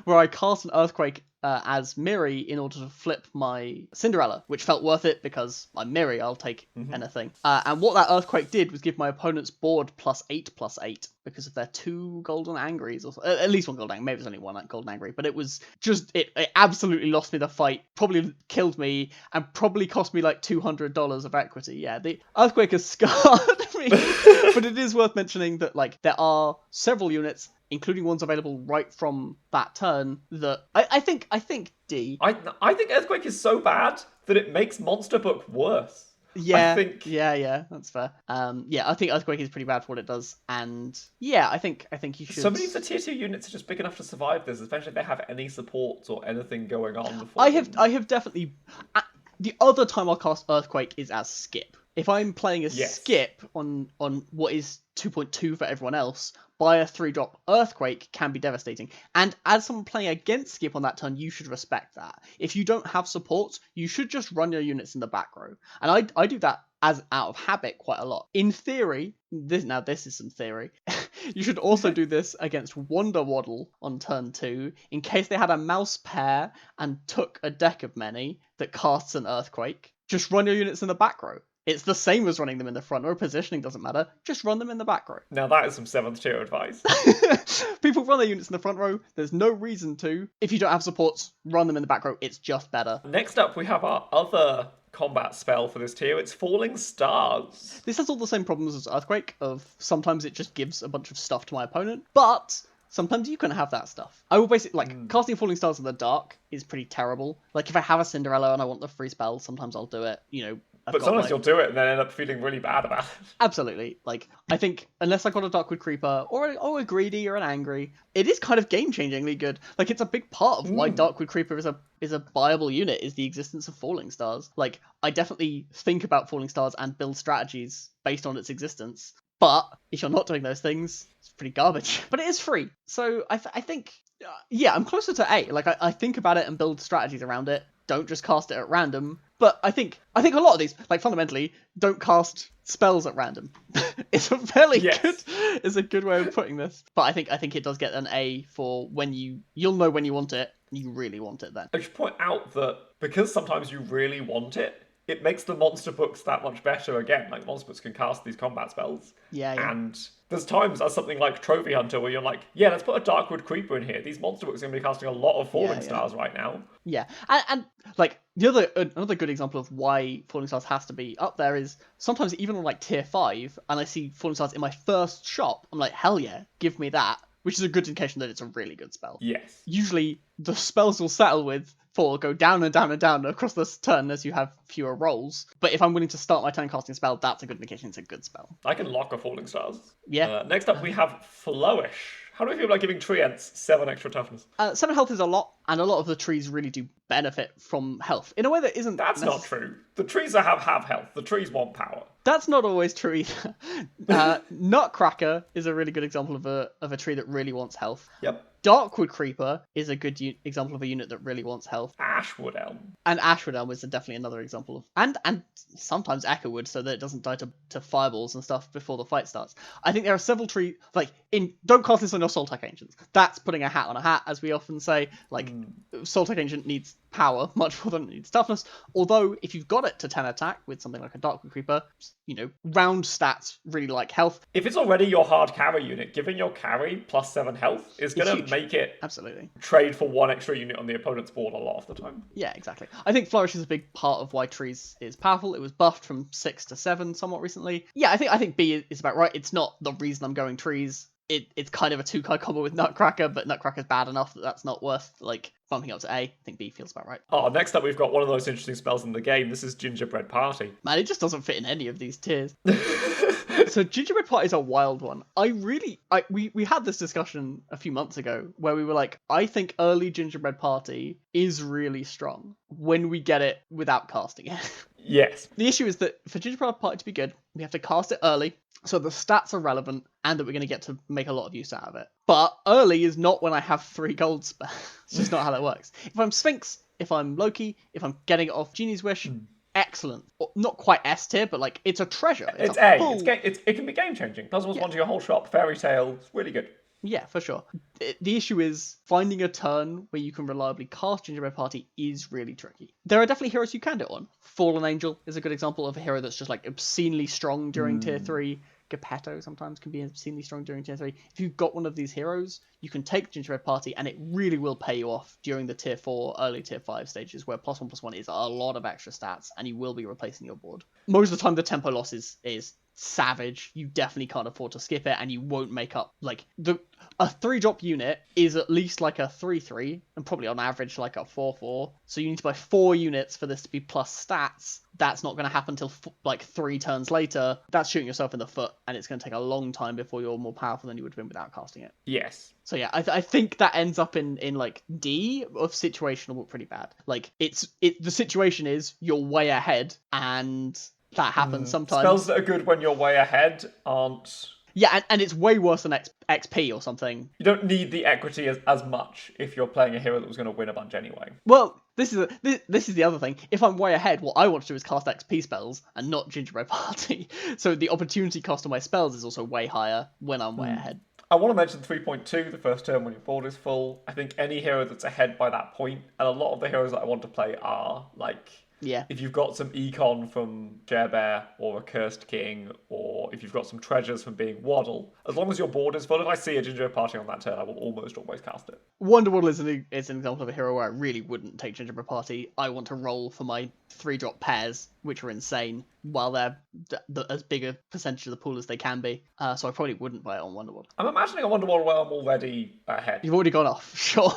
Where I cast an Earthquake as Miri in order to flip my Cinderella, which felt worth it because I'm Miri, I'll take anything. And what that Earthquake did was give my opponent's board +8/+8 because of their 2 golden angries, or at least 1 golden angry, maybe it's only 1 golden angry, but it was just, it absolutely lost me the fight, probably killed me, and probably cost me like $200 of equity. Yeah, the Earthquake has scarred me, but it is worth mentioning that like there are several units, including ones available right from that turn, that I think D. I think Earthquake is so bad that it makes Monster Book worse. Yeah, think yeah, that's fair. Yeah, I think Earthquake is pretty bad for what it does, and yeah, I think you so should. many of the tier 2 units are just big enough to survive this, especially if they have any supports or anything going on for them. I have definitely. The other time I'll cast Earthquake is as skip. If I'm playing a Yes. skip on what is 2.2 for everyone else, buy a 3-drop Earthquake can be devastating. And as someone playing against skip on that turn, you should respect that. If you don't have supports, you should just run your units in the back row. And I do that as out of habit quite a lot. In theory, this is some theory. You should also do this against Wonder Waddle on turn 2, in case they had a mouse pair and took a deck of many that casts an Earthquake. Just run your units in the back row. It's the same as running them in the front row. Positioning doesn't matter. Just run them in the back row. Now that is some 7th tier advice. People run their units in the front row. There's no reason to. If you don't have supports, run them in the back row. It's just better. Next up, we have our other combat spell for this tier. It's Falling Stars. This has all the same problems as Earthquake, of sometimes it just gives a bunch of stuff to my opponent, but sometimes you can have that stuff. I will basically, casting Falling Stars in the dark is pretty terrible. Like, if I have a Cinderella and I want the free spell, sometimes I'll do it, But sometimes you'll do it and then end up feeling really bad about it. Absolutely. Like, I think unless I got a Darkwood Creeper or a Greedy or an Angry, it is kind of game-changingly good. Like, it's a big part of why Darkwood Creeper is a viable unit, is the existence of Falling Stars. Like, I definitely think about Falling Stars and build strategies based on its existence. But if you're not doing those things, it's pretty garbage. But it is free. So I think, yeah, I'm closer to A. Like, I think about it and build strategies around it. Don't just cast it at random. But I think a lot of these, like, fundamentally, don't cast spells at random. It's a fairly good, it's a good way of putting this. But I think it does get an A for when you'll know when you want it, and you really want it then. I should point out that because sometimes you really want it, it makes the monster books that much better again. Like, monster books can cast these combat spells. Yeah. And there's times as something like Trophy Hunter where you're like, yeah, let's put a Darkwood Creeper in here. These monster books are going to be casting a lot of Falling Stars right now. Yeah, and like another good example of why Falling Stars has to be up there is sometimes even on like tier 5, and I see Falling Stars in my first shop, I'm like, hell yeah, give me that. Which is a good indication that it's a really good spell. Yes. Usually, the spells will settle with 4 go down and down and down across this turn as you have fewer rolls. But if I'm willing to start my turn casting spell, that's a good indication it's a good spell. I can lock a Falling Stars. Yeah. Next up, we have Flourish. How do we feel about giving Treants 7 extra toughness? 7 health is a lot, and a lot of the trees really do benefit from health in a way that isn't. That's not true. The trees that have health. The trees want power. That's not always true either. Nutcracker is a really good example of a tree that really wants health. Yep. Darkwood Creeper is a good example of a unit that really wants health. Ashwood Elm. And Ashwood Elm is definitely another example of... And sometimes Echowood, so that it doesn't die to fireballs and stuff before the fight starts. I think there are several trees... Like, don't cast this on your Soltech Ancients. That's putting a hat on a hat, as we often say. Like, Soltech Ancient needs power much more than it needs toughness. Although, if you've got it to 10 attack with something like a Darkwood Creeper, round stats really like health. If it's already your hard carry unit, giving your carry plus 7 health is going to make it absolutely trade for 1 extra unit on the opponent's board a lot of the time. Yeah, exactly. I think Flourish is a big part of why Trees is powerful. It was buffed from 6 to 7 somewhat recently. Yeah, I think B is about right. It's not the reason I'm going Trees. It's kind of a 2-card combo with Nutcracker, but Nutcracker's bad enough that that's not worth, like, bumping up to A. I think B feels about right. Oh, next up we've got one of the most interesting spells in the game. This is Gingerbread Party. Man, it just doesn't fit in any of these tiers. So Gingerbread Party is a wild one. We had this discussion a few months ago where we were like, I think early Gingerbread Party is really strong when we get it without casting it. Yes. The issue is that for Gingerbread Party to be good, we have to cast it early, so the stats are relevant, and that we're going to get to make a lot of use out of it. But early is not when I have 3 gold spells. It's just not how that works. If I'm Sphinx, if I'm Loki, if I'm getting it off Genie's Wish, excellent. Not quite S tier, but like it's a treasure. It's A. It can be game changing. Puzzles onto your whole shop. Fairy Tale. It's really good. Yeah, for sure. The issue is finding a turn where you can reliably cast Gingerbread Party is really tricky. There are definitely heroes you can do it on. Fallen Angel is a good example of a hero that's just like obscenely strong during tier 3. Geppetto sometimes can be obscenely strong during tier 3. If you've got one of these heroes, you can take Gingerbread Party and it really will pay you off during the tier 4, early tier 5 stages where +1/+1 is a lot of extra stats and you will be replacing your board. Most of the time the tempo loss is savage, you definitely can't afford to skip it, and you won't make up, like, a 3-drop unit is at least like a 3/3, and probably on average like a 4/4, so you need to buy 4 units for this to be plus stats. That's not going to happen until like 3 turns later. That's shooting yourself in the foot, and it's going to take a long time before you're more powerful than you would have been without casting it. Yes. So yeah, I think that ends up in like D of situational, but pretty bad. Like the situation is you're way ahead, and that happens sometimes. Spells that are good when you're way ahead aren't... Yeah, and it's way worse than XP or something. You don't need the equity as much if you're playing a hero that was going to win a bunch anyway. Well, this is the other thing. If I'm way ahead, what I want to do is cast XP spells and not Gingerbread Party. So the opportunity cost of my spells is also way higher when I'm way ahead. I want to mention 3.2, the first turn when your board is full. I think any hero that's ahead by that point, and a lot of the heroes that I want to play are, like... Yeah. If you've got some econ from Bear or a Cursed King, or if you've got some treasures from being Waddle, as long as your board is full, if I see a Gingerbread Party on that turn, I will almost always cast it. Wonder Waddle is an example of a hero where I really wouldn't take Gingerbread Party. I want to roll for my 3-drop pairs, which are insane, while they're as big a percentage of the pool as they can be. So I probably wouldn't buy it on Wonder Waddle. I'm imagining a Wonder Waddle where I'm already ahead. You've already gone off, sure.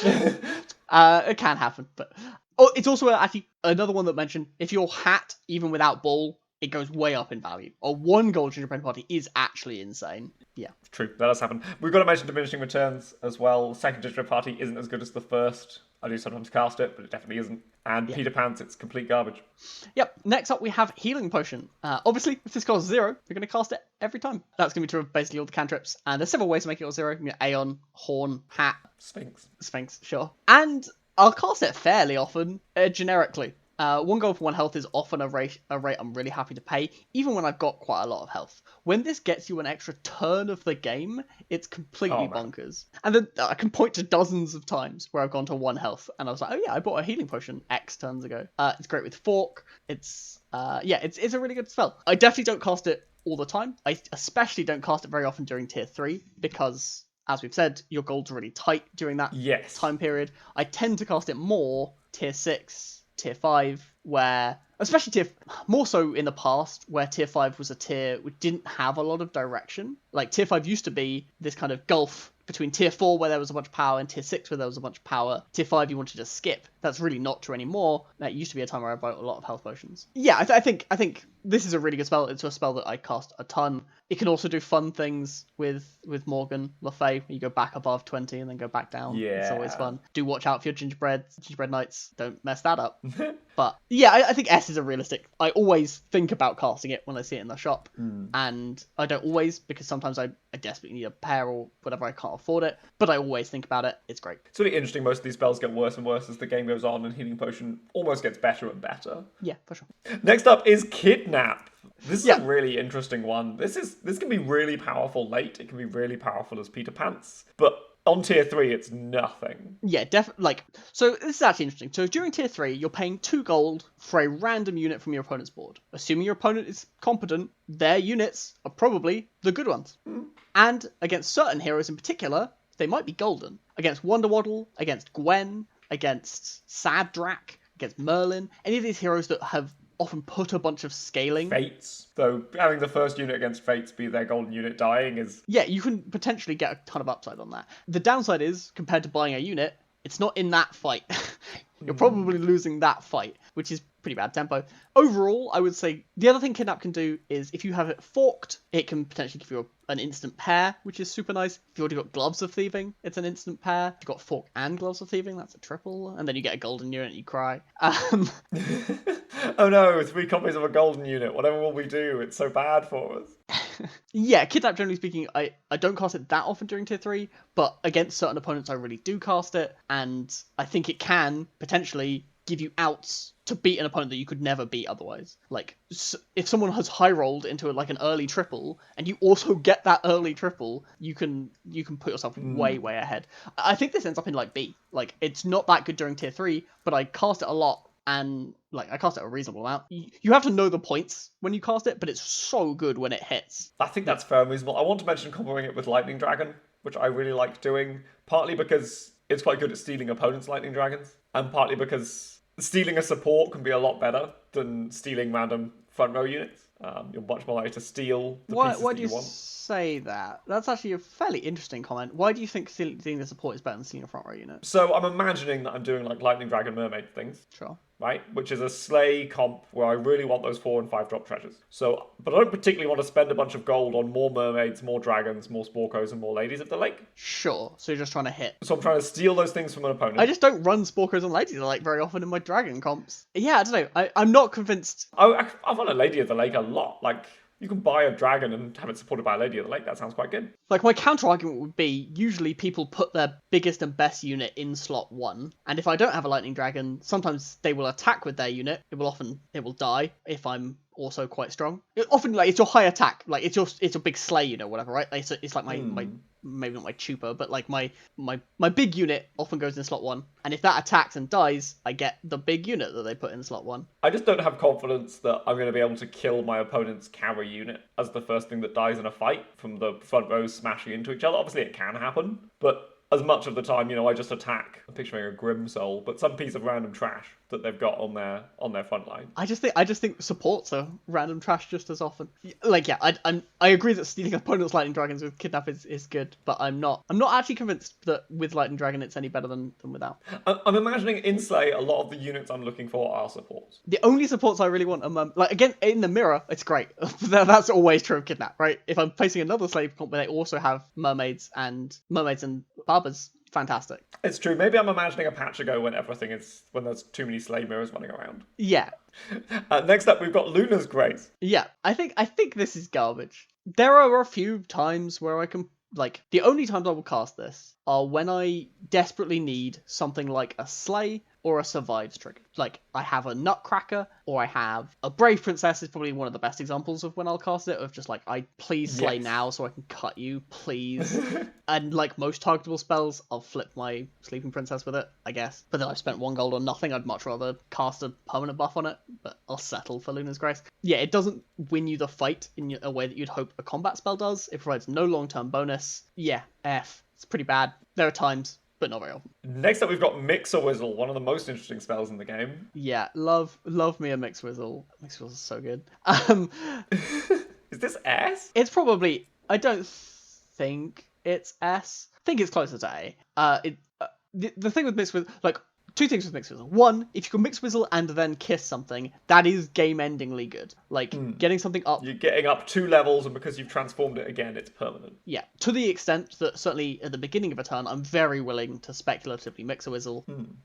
It can happen, but... Oh, it's also actually another one that mentioned, if your hat, even without ball, it goes way up in value. A 1 gold Gingerbread Party is actually insane. Yeah. True, that does happen. We've got to mention diminishing returns as well. Second Gingerbread Party isn't as good as the first. I do sometimes cast it, but it definitely isn't. And Peter Pan's, it's complete garbage. Yep. Next up, we have Healing Potion. Obviously, if this costs 0, you're going to cast it every time. That's going to be true of basically all the cantrips. And there's several ways to make it all 0. You know, Aeon, Horn, Hat. Sphinx, sure. And I'll cast it fairly often, generically. 1 gold for 1 health is often a rate I'm really happy to pay, even when I've got quite a lot of health. When this gets you an extra turn of the game, it's completely bonkers. And then I can point to dozens of times where I've gone to 1 health, and I was like, oh yeah, I bought a healing potion X turns ago. It's great with Fork. It's a really good spell. I definitely don't cast it all the time. I especially don't cast it very often during tier 3, because... as we've said, your gold's really tight during that time period. I tend to cast it more tier 6, tier 5, where, especially more so in the past, where tier 5 was a tier which didn't have a lot of direction. Like, tier 5 used to be this kind of gulf between tier 4, where there was a bunch of power, and tier 6, where there was a bunch of power. Tier 5, you wanted to skip. That's really not true anymore. That used to be a time where I bought a lot of health potions. Yeah, I think this is a really good spell. It's a spell that I cast a ton. It can also do fun things with Morgan Le Fay, where you go back above 20 and then go back down. Yeah. It's always fun. Do watch out for your gingerbread knights. Don't mess that up. But yeah, I think S is a realistic. I always think about casting it when I see it in the shop. And I don't always, because sometimes I desperately need a pair or whatever, I can't afford it. But I always think about it. It's great. It's really interesting. Most of these spells get worse and worse as the game goes on, and Healing Potion almost gets better and better. Yeah, for sure. Next up is Kidnap. This is a really interesting one. This can be really powerful late. It can be really powerful as Peter Pants. But on tier 3, it's nothing. Yeah, definitely. So this is actually interesting. So during tier 3, you're paying 2 gold for a random unit from your opponent's board. Assuming your opponent is competent, their units are probably the good ones. And against certain heroes in particular, they might be golden. Against Wonder Waddle, against Gwen, against Sad Drac, against Merlin, any of these heroes that have often put a bunch of scaling. Fates, though, having the first unit against Fates be their golden unit dying is... Yeah, you can potentially get a ton of upside on that. The downside is, compared to buying a unit, it's not in that fight. You're probably losing that fight, which is pretty bad tempo. Overall, I would say the other thing Kidnap can do is if you have it forked, it can potentially give you an instant pair, which is super nice. If you've already got Gloves of Thieving, it's an instant pair. If you've got Fork and Gloves of Thieving, that's a triple. And then you get a golden unit and you cry. Oh no, 3 copies of a golden unit. Whatever will we do? It's so bad for us. Yeah, Kidnap, generally speaking, I don't cast it that often during tier 3, but against certain opponents I really do cast it, and I think it can potentially give you outs to beat an opponent that you could never beat otherwise. Like, if someone has high rolled into an early triple, and you also get that early triple, you can put yourself way ahead. I think this ends up in like B. Like, it's not that good during tier 3, but I cast it a lot, and like I cast it a reasonable amount. You have to know the points when you cast it, but it's so good when it hits. I think that's fair and reasonable. I want to mention comboing it with Lightning Dragon, which I really like doing, partly because it's quite good at stealing opponents' Lightning Dragons, and partly because stealing a support can be a lot better than stealing random front row units. You're much more likely to steal the Why pieces do that you you want. say that? That's actually a fairly interesting comment. Why do you think stealing the support is better than stealing a front row unit? So I'm imagining that I'm doing like Lightning Dragon Mermaid things. Sure. Right, which is a sleigh comp where I really want those 4 and 5 drop treasures. So, but I don't particularly want to spend a bunch of gold on more mermaids, more dragons, more sporkos, and more ladies of the lake. Sure. So you're just trying to hit. So I'm trying to steal those things from an opponent. I just don't run Sporkos on Ladies of the Lake very often in my dragon comps. Yeah, I don't know. I'm not convinced. I've run a Lady of the Lake a lot. Like, you can buy a dragon and have it supported by a Lady of the Lake. That sounds quite good. Like, my counter argument would be usually people put their biggest and best unit in slot 1. And if I don't have a Lightning Dragon, sometimes they will attack with their unit. It will die if I'm also quite strong. Often, like, it's your high attack. Like, it's your big sleigh unit or whatever, right? It's like my maybe not my chupa, but like my big unit often goes in slot 1. And if that attacks and dies, I get the big unit that they put in slot 1. I just don't have confidence that I'm going to be able to kill my opponent's carry unit as the first thing that dies in a fight from the front rows smashing into each other. Obviously, it can happen, but as much of the time, I just attack. I'm picturing a Grim Soul, but some piece of random trash that they've got on their front line. I just think supports are random trash just as often. Like, yeah, I agree that stealing opponent's Lightning Dragons with Kidnap is good, but I'm not actually convinced that with Lightning Dragon it's any better than without. I'm imagining in Slay, a lot of the units I'm looking for are supports. The only supports I really want are like, again, in the mirror, it's great. That's always true of Kidnap, right? If I'm placing another slave comp where they also have mermaids and barbers, fantastic. It's true. Maybe I'm imagining a patch ago when there's too many slave mirrors running around. Yeah. Next up, we've got Luna's Grace. Yeah, I think this is garbage. There are a few times where I can, like, the only times I will cast this are when I desperately need something like a Slay or a Survives trigger. Like, I have a Nutcracker, or I have a Brave Princess is probably one of the best examples of when I'll cast it, of just like, please slay now so I can cut you, please. And like most targetable spells, I'll flip my Sleeping Princess with it, I guess. But then I've spent 1 gold on nothing, I'd much rather cast a permanent buff on it, but I'll settle for Luna's Grace. Yeah, it doesn't win you the fight in a way that you'd hope a combat spell does. It provides no long-term bonus. Yeah, F. It's pretty bad. There are times, but not very often. Next up, we've got Mix-a-Whizzle, one of the most interesting spells in the game. Yeah, love me a Mix-a-Whizzle. Mix-a-Whizzle's so good. Is this S? It's probably... I don't think it's S. I think it's closer to A. The thing with Mix-a-Whizzle... Like, 2 things with Mix-a-Whizzle. 1, if you can Mix-a-Whizzle and then kiss something, that is game-endingly good. Like, getting something up... You're getting up 2 levels, and because you've transformed it again, it's permanent. Yeah, to the extent that certainly at the beginning of a turn, I'm very willing to speculatively Mix-a-Whizzle,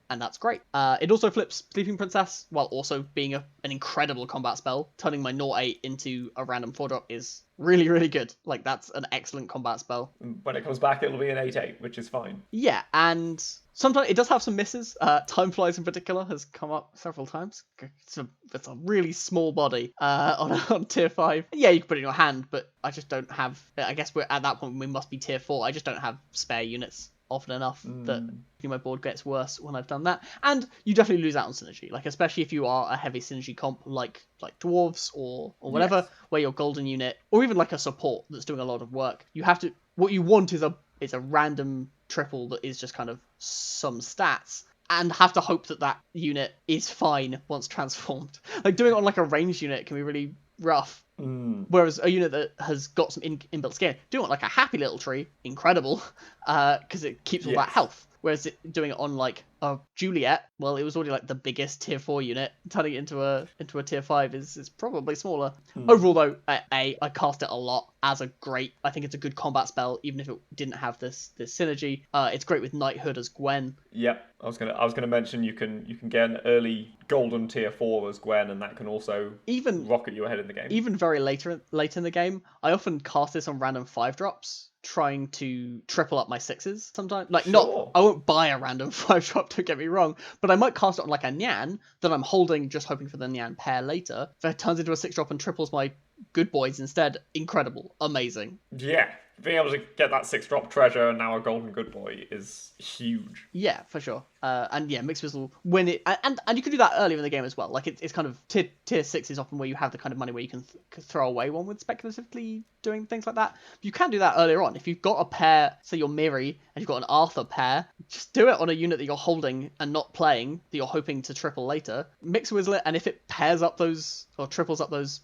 and that's great. It also flips Sleeping Princess, while also being an incredible combat spell. Turning my 0-8 into a random 4-drop is really, really good. Like, that's an excellent combat spell. When it comes back, it'll be an 8-8, which is fine. Yeah, and... sometimes it does have some misses. Time Flies in particular has come up several times. It's a really small body on tier 5. Yeah, you can put it in your hand, but I just don't have... I guess we're at that point we must be tier 4. I just don't have spare units often enough that my board gets worse when I've done that. And you definitely lose out on synergy, like especially if you are a heavy synergy comp like dwarves or whatever, where your golden unit, or even like a support that's doing a lot of work. You have to... What you want is a random triple that is just kind of some stats, and have to hope that unit is fine once transformed. Like, doing it on like a ranged unit can be really rough. Whereas a unit that has got some inbuilt scaling, doing it like a happy little tree, incredible, because it keeps all that health. Whereas doing it on like a Juliet, well, it was already like the biggest tier 4 unit. Turning it into a tier 5 is probably smaller. Overall, though, I cast it a lot as a great... I think it's a good combat spell, even if it didn't have this synergy. It's great with Knighthood as Gwen. Yep, I was gonna mention you can get an early golden tier 4 as Gwen, and that can also even rocket you ahead in the game. Even very late in the game, I often cast this on random 5-drops. Trying to triple up my 6s sometimes. Like, not, I won't buy a random 5-drop, don't get me wrong, but I might cast it on like a Nyan that I'm holding, just hoping for the Nyan pair later. If it turns into a 6-drop and triples my good boys instead, incredible, amazing. Yeah, being able to get that 6-drop treasure and now a golden good boy is huge. Yeah, for sure. And yeah, mixed whistle when it and you can do that earlier in the game as well. Like it's kind of tier 6 is often where you have the kind of money where you can throw away one with speculatively doing things like that. But you can do that earlier on if you've got a pair. Say you're Miri and you've got an Arthur pair. Just do it on a unit that you're holding and not playing that you're hoping to triple later. Mix whistle it, and if it pairs up those or triples up those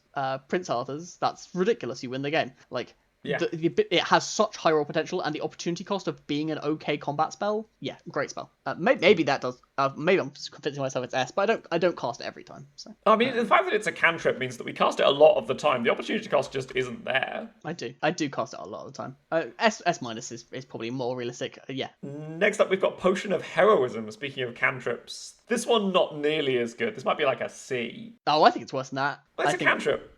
Prince Arthurs, that's ridiculous. You win the game. Like. Yeah. It has such high roll potential, and the opportunity cost of being an okay combat spell. Yeah, great spell. Maybe that does. Maybe I'm just convincing myself it's S, but I don't cast it every time. So I mean, the fact that it's a cantrip means that we cast it a lot of the time. The opportunity cost just isn't there. I do cast it a lot of the time. S minus is probably more realistic. Yeah. Next up, we've got Potion of Heroism. Speaking of cantrips, this one not nearly as good. This might be like a C. Oh, I think it's worse than that. It's a cantrip.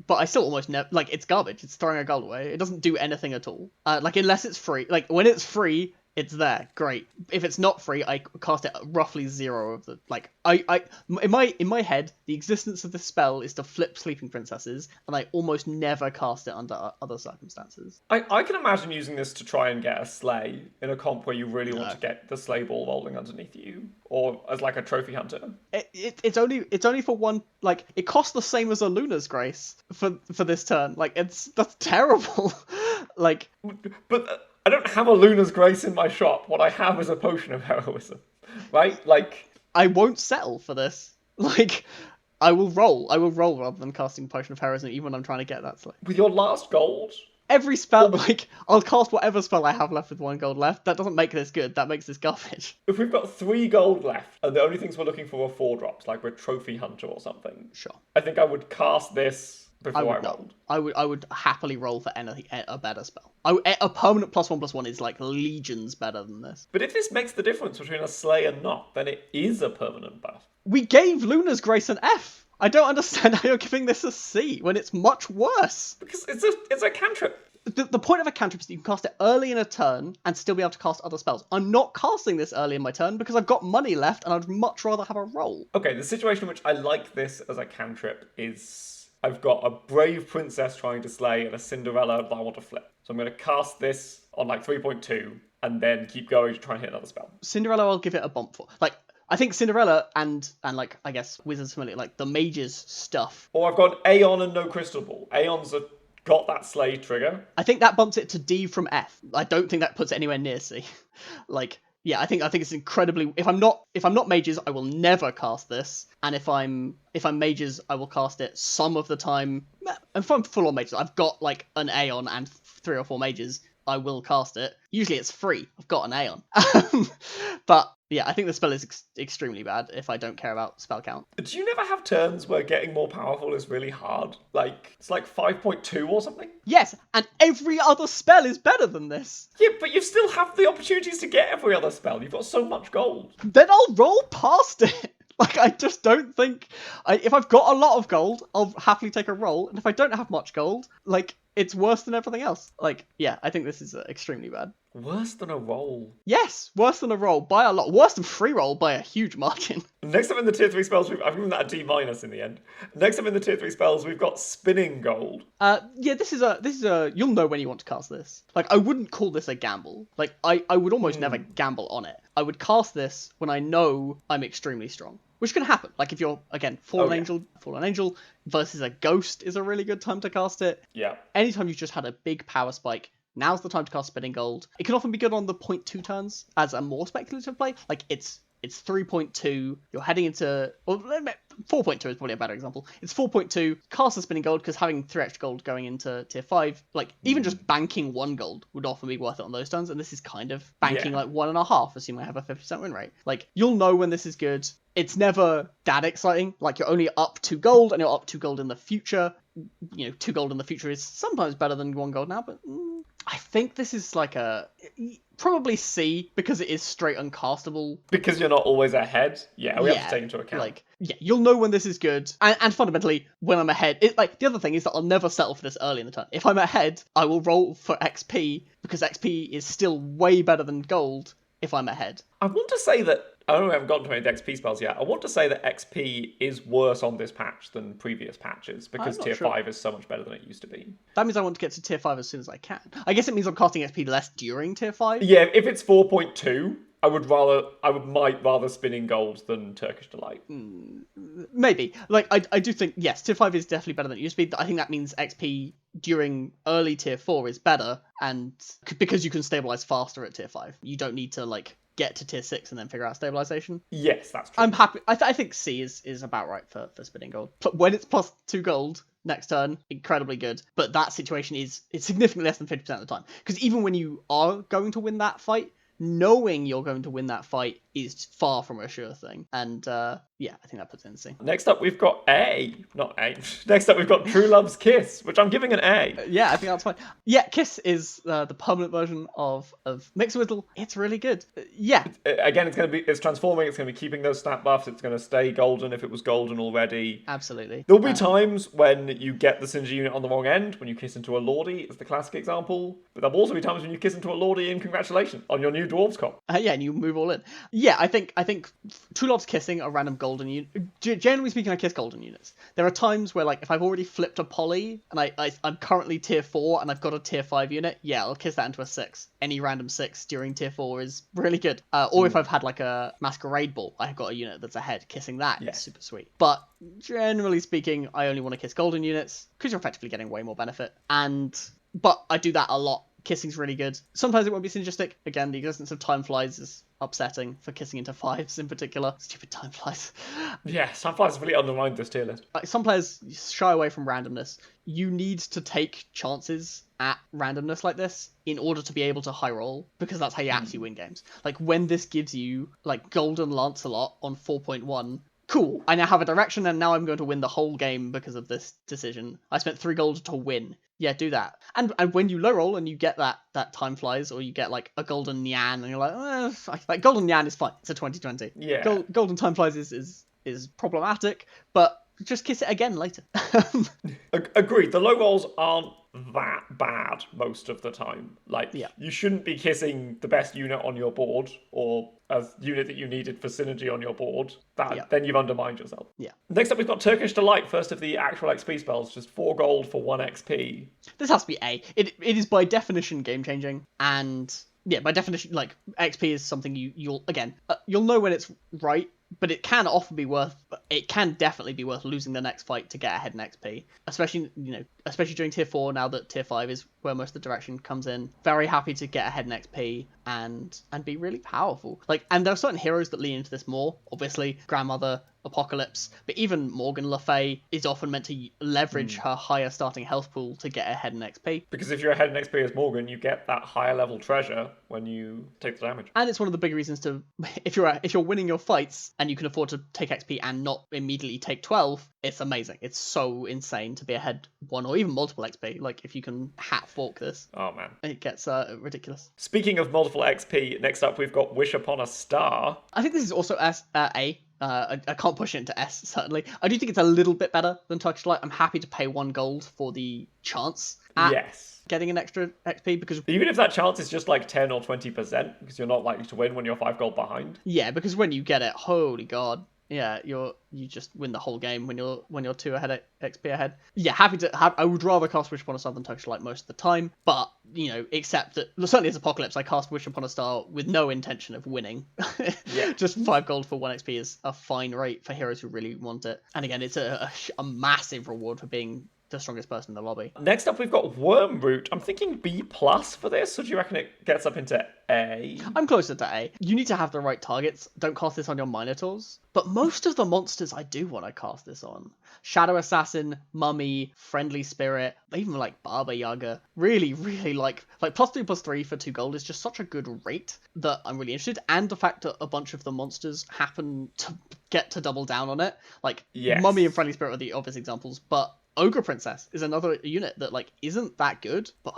But I still almost never it's garbage. It's throwing a gold away. It doesn't do anything at all. Unless it's free. Like when it's free, it's there. Great. If it's not free, I cast it at roughly 0 of the in my head, the existence of this spell is to flip sleeping princesses, and I almost never cast it under other circumstances. I can imagine using this to try and get a sleigh in a comp where you really want to get the sleigh ball rolling underneath you, or as like a trophy hunter. It's only for one. Like it costs the same as a Luna's Grace for this turn. Like that's terrible. But I don't have a Luna's Grace in my shop. What I have is a Potion of Heroism, right? Like I won't settle for this. Like I will roll rather than casting Potion of Heroism, even when I'm trying to get that slate. With your last gold. Every spell, I'll cast whatever spell I have left with 1 gold left. That doesn't make this good. That makes this garbage. If we've got 3 gold left, and the only things we're looking for are 4-drops, like we're Trophy Hunter or something. Sure. I think I would cast this before I rolled. I would happily roll for a better spell. A permanent +1/+1 is like legions better than this. But if this makes the difference between a slay and not, then it is a permanent buff. We gave Luna's Grace an F. I don't understand how you're giving this a C when it's much worse. Because it's a cantrip. The point of a cantrip is that you can cast it early in a turn and still be able to cast other spells. I'm not casting this early in my turn because I've got money left and I'd much rather have a roll. Okay, the situation in which I like this as a cantrip is I've got a Brave Princess trying to slay and a Cinderella that I want to flip. So I'm going to cast this on like 3.2 and then keep going to try and hit another spell. Cinderella I'll give it a bump for. I think Cinderella and like I guess Wizards familiar, like the mages stuff. Or I've got Aeon and no Crystal Ball. Aeon's got that slay trigger. I think that bumps it to D from F. I don't think that puts it anywhere near C. Yeah, I think it's incredibly. If I'm not mages, I will never cast this. And if I'm mages, I will cast it some of the time. And if I'm full on mages, I've got like an Aeon and 3 or 4 mages. I will cast it. Usually it's free. I've got an Aeon. But yeah, I think the spell is extremely bad if I don't care about spell count. Do you never have turns where getting more powerful is really hard? Like, it's like 5.2 or something? Yes, and every other spell is better than this. Yeah, but you still have the opportunities to get every other spell. You've got so much gold. Then I'll roll past it. I just don't think... if I've got a lot of gold, I'll happily take a roll. And if I don't have much gold, it's worse than everything else. Yeah, I think this is extremely bad. Worse than a roll? Yes, worse than a roll by a lot. Worse than free roll by a huge margin. Next up in the tier 3 spells, I've given that a D- in the end. Next up in the tier 3 spells, we've got Spinning Gold. Yeah, this is a... You'll know when you want to cast this. I wouldn't call this a gamble. I would almost never gamble on it. I would cast this when I know I'm extremely strong. Which can happen. If you're, again, Fallen Angel versus a Ghost is a really good time to cast it. Yeah. Anytime you've just had a big power spike, now's the time to cast Spinning Gold. It can often be good on the 0.2 turns as a more speculative play. It's 3.2, you're heading into... Well, 4.2 is probably a better example. It's 4.2, cast a Spinning Gold, because having 3 extra gold going into tier 5, even just banking 1 gold would often be worth it on those turns, and this is kind of banking 1.5, assuming I have a 50% win rate. You'll know when this is good. It's never that exciting. You're only up 2 gold, and you're up 2 gold in the future. 2 gold in the future is sometimes better than 1 gold now, but I think this is probably C, because it is straight uncastable. Because you're not always ahead? Yeah, we have to take into account. You'll know when this is good. And fundamentally, when I'm ahead, the other thing is that I'll never settle for this early in the turn. If I'm ahead, I will roll for XP, because XP is still way better than gold if I'm ahead. I want to say that I know we haven't gotten to any of the XP spells yet. I want to say that XP is worse on this patch than previous patches because not tier sure. 5 is so much better than it used to be. That means I want to get to tier 5 as soon as I can. I guess it means I'm casting XP less during tier 5. Yeah, if it's 4.2, I might rather spinning gold than Turkish Delight. Maybe. Like, I do think, yes, tier 5 is definitely better than it used to be. I think that means XP during early tier 4 is better, and because you can stabilize faster at tier 5. You don't need to, like, get to tier 6 and then figure out stabilization. Yes, that's true. I'm happy. I think C is about right for spinning gold. When it's plus 2 gold next turn, incredibly good. But that situation is significantly less than 50% of the time. Because even when you are going to win that fight, knowing you're going to win that fight is far from a sure thing. And yeah, I think that puts it in C. Next up, we've got Next up, we've got True Love's Kiss, which I'm giving an A. Yeah, I think that's fine. Yeah, Kiss is the permanent version of Mixwittle. It's really good. Yeah. Again, it's transforming. It's going to be keeping those stat buffs. It's going to stay golden if it was golden already. Absolutely. There'll be times when you get the synergy unit on the wrong end, when you kiss into a Lordy, it's the classic example. But there'll also be times when you kiss into a Lordy and congratulations on your new Dwarves comp. Yeah, and you move all in. Yeah, I think True Love's kissing a random golden unit. Generally speaking, I kiss golden units. There are times where, like, if I've already flipped a poly and I'm currently tier 4 and I've got a tier 5 unit, yeah, I'll kiss that into a 6. Any random 6 during tier 4 is really good. Or if I've had like a Masquerade Ball, I've got a unit that's ahead, kissing that is super sweet. But generally speaking, I only want to kiss golden units because you're effectively getting way more benefit. But I do that a lot. Kissing's really good. Sometimes it won't be synergistic. Again, the existence of time flies is upsetting for kissing into 5s in particular. Stupid time flies. Yeah, time flies have really undermined this tier list. Some players shy away from randomness. You need to take chances at randomness like this in order to be able to high roll, because that's how you actually win games. Like, when this gives you, like, Golden Lancelot on 4.1, cool, I now have a direction and now I'm going to win the whole game because of this decision. I spent 3 gold to win. Yeah, do that. And when you low roll and you get that time flies, or you get like a golden Nyan and you're like golden Nyan is fine. It's a 2020. Yeah. Golden time flies is problematic, but just kiss it again later. Agreed. The low rolls aren't that bad most of the time. Like, you shouldn't be kissing the best unit on your board or a unit that you needed for synergy on your board. Then you've undermined yourself. Yeah. Next up, we've got Turkish Delight, first of the actual XP spells, just 4 gold for 1 XP. This has to be A. It is by definition game changing, and yeah, by definition, like, XP is something you'll know when it's right. But it can definitely be worth losing the next fight to get ahead in XP. Especially during tier 4, now that tier 5 is where most of the direction comes in. Very happy to get ahead in XP and be really powerful. Like, and there are certain heroes that lean into this more. Obviously, Grandmother, Apocalypse, but even Morgan Le Fay is often meant to leverage her higher starting health pool to get ahead in XP. Because if you're ahead in XP as Morgan, you get that higher level treasure when you take the damage. And it's one of the big reasons to, if you're winning your fights and you can afford to take XP and not immediately take 12, it's amazing. It's so insane to be ahead 1 or even multiple XP. Like, if you can hat fork this. Oh man. It gets ridiculous. Speaking of multiple XP, next up we've got Wish Upon a Star. I think this is also A. I can't push it into S, certainly. I do think it's a little bit better than Turkish Delight. I'm happy to pay 1 gold for the chance at getting an extra XP, because even if that chance is just like 10 or 20%, because you're not likely to win when you're 5 gold behind. Yeah, because when you get it, holy god. Yeah, you just win the whole game when you're 2 ahead XP ahead. Yeah, I would rather cast Wish Upon a Star than Turkish Delight most of the time, but except that certainly as Apocalypse, I cast Wish Upon a Star with no intention of winning. Yeah, just 5 gold for 1 XP is a fine rate for heroes who really want it. And again, it's a massive reward for being the strongest person in the lobby. Next up, we've got Wormroot. I'm thinking B+ for this, or do you reckon it gets up into A? I'm closer to A. You need to have the right targets. Don't cast this on your Minotaurs. But most of the monsters I do want to cast this on. Shadow Assassin, Mummy, Friendly Spirit, even like Baba Yaga. Really, really like +3/+3 for 2 gold is just such a good rate that I'm really interested. And the fact that a bunch of the monsters happen to get to double down on it. Like, Mummy and Friendly Spirit are the obvious examples, but Ogre Princess is another unit that, like, isn't that good, but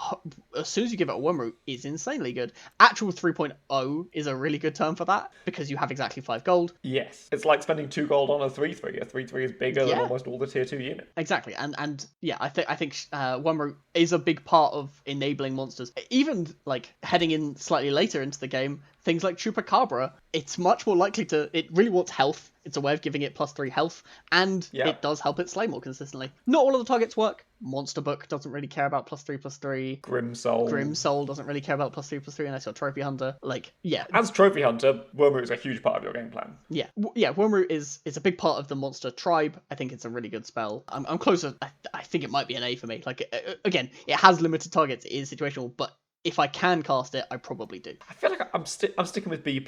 as soon as you give it a Wormroot, is insanely good. Actual 3.0 is a really good term for that, because you have exactly 5 gold. Yes. It's like spending 2 gold on a 3/3. A 3/3 is bigger than almost all the tier 2 units. Exactly, and yeah, I think Wormroot is a big part of enabling monsters. Even, like, heading in slightly later into the game, things like Chupacabra, it's much more likely it really wants health. It's a way of giving it +3 health, and it does help it slay more consistently. Not all of the targets work. Monster Book doesn't really care about +3/+3. Grimsoul doesn't really care about +3/+3 unless you're Trophy Hunter. Like, yeah. As Trophy Hunter, Wormroot is a huge part of your game plan. Yeah, Wormroot is a big part of the monster tribe. I think it's a really good spell. I'm closer. I think it might be an A for me. Like, again, it has limited targets. It is situational, but if I can cast it, I probably do. I feel like I'm sticking with B+.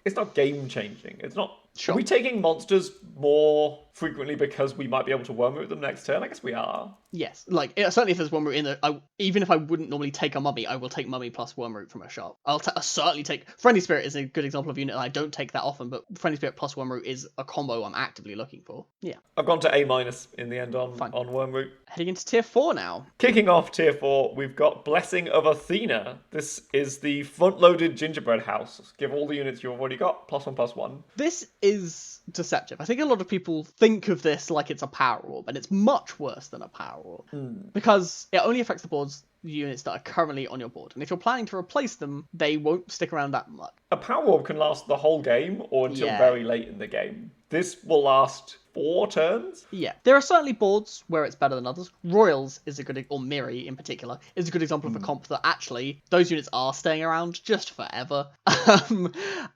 It's not game changing. It's not. Sure. Are we taking monsters more frequently because we might be able to Wormroot them next turn? I guess we are. Yes, like certainly if there's Wormroot in there, even if I wouldn't normally take a Mummy, I will take Mummy plus Wormroot from a shop. I'll certainly take Friendly Spirit is a good example of a unit that I don't take that often, but Friendly Spirit plus Wormroot is a combo I'm actively looking for. Yeah, I've gone to A- in the end on Wormroot. Heading into tier 4 now. Kicking off tier 4, we've got Blessing of Athena. This is the front-loaded gingerbread house. Give all the units you've already got +1/+1. This is deceptive. I think a lot of people think of this like it's a power orb, and it's much worse than a power orb because it only affects the units that are currently on your board, and if you're planning to replace them, they won't stick around that much. A power orb can last the whole game or until very late in the game. This will last 4 turns? Yeah. There are certainly boards where it's better than others. Royals is a good, or Miri in particular, is a good example of a comp that actually, those units are staying around just forever.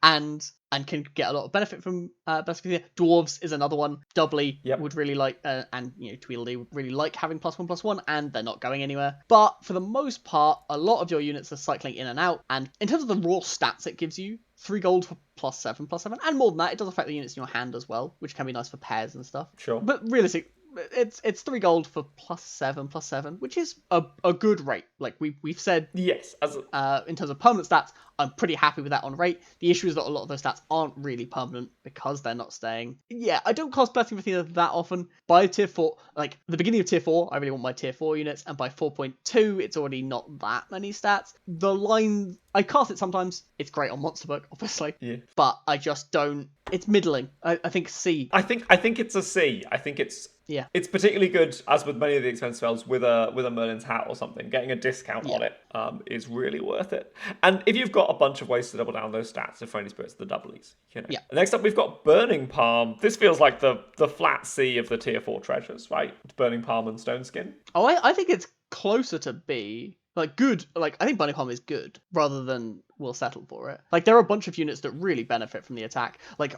And can get a lot of benefit from Blessing. Dwarves is another one. Doubly would really like, and Tweedledee would really like having +1/+1, and they're not going anywhere. But for the most part, a lot of your units are cycling in and out, and in terms of the raw stats it gives you, 3 gold for +7/+7, and more than that, it does affect the units in your hand as well, which can be nice for pairs and stuff. Sure. But realistically, it's 3 gold for +7/+7, which is a good rate. Like we've said, yes. In terms of permanent stats, I'm pretty happy with that on rate. The issue is that a lot of those stats aren't really permanent because they're not staying. Yeah, I don't cast Blessing of Athena that often. By tier 4, like the beginning of tier 4, I really want my tier 4 units, and by 4.2, it's already not that many stats. The line, I cast it sometimes. It's great on Monster Book, obviously. Yeah. But I just don't. It's middling. I think C. I think it's a C. I think it's. Yeah. It's particularly good, as with many of the expensive spells, with a Merlin's hat or something. Getting a discount on it is really worth it. And if you've got a bunch of ways to double down those stats, the Friendly Spirits, the doublies. Yeah. Next up, we've got Burning Palm. This feels like the flat C of the tier 4 treasures, right? Burning Palm and Stone Skin. Oh, I think it's closer to B. Like, good. Like, I think Burning Palm is good, rather than we'll settle for it. Like, there are a bunch of units that really benefit from the attack. Like,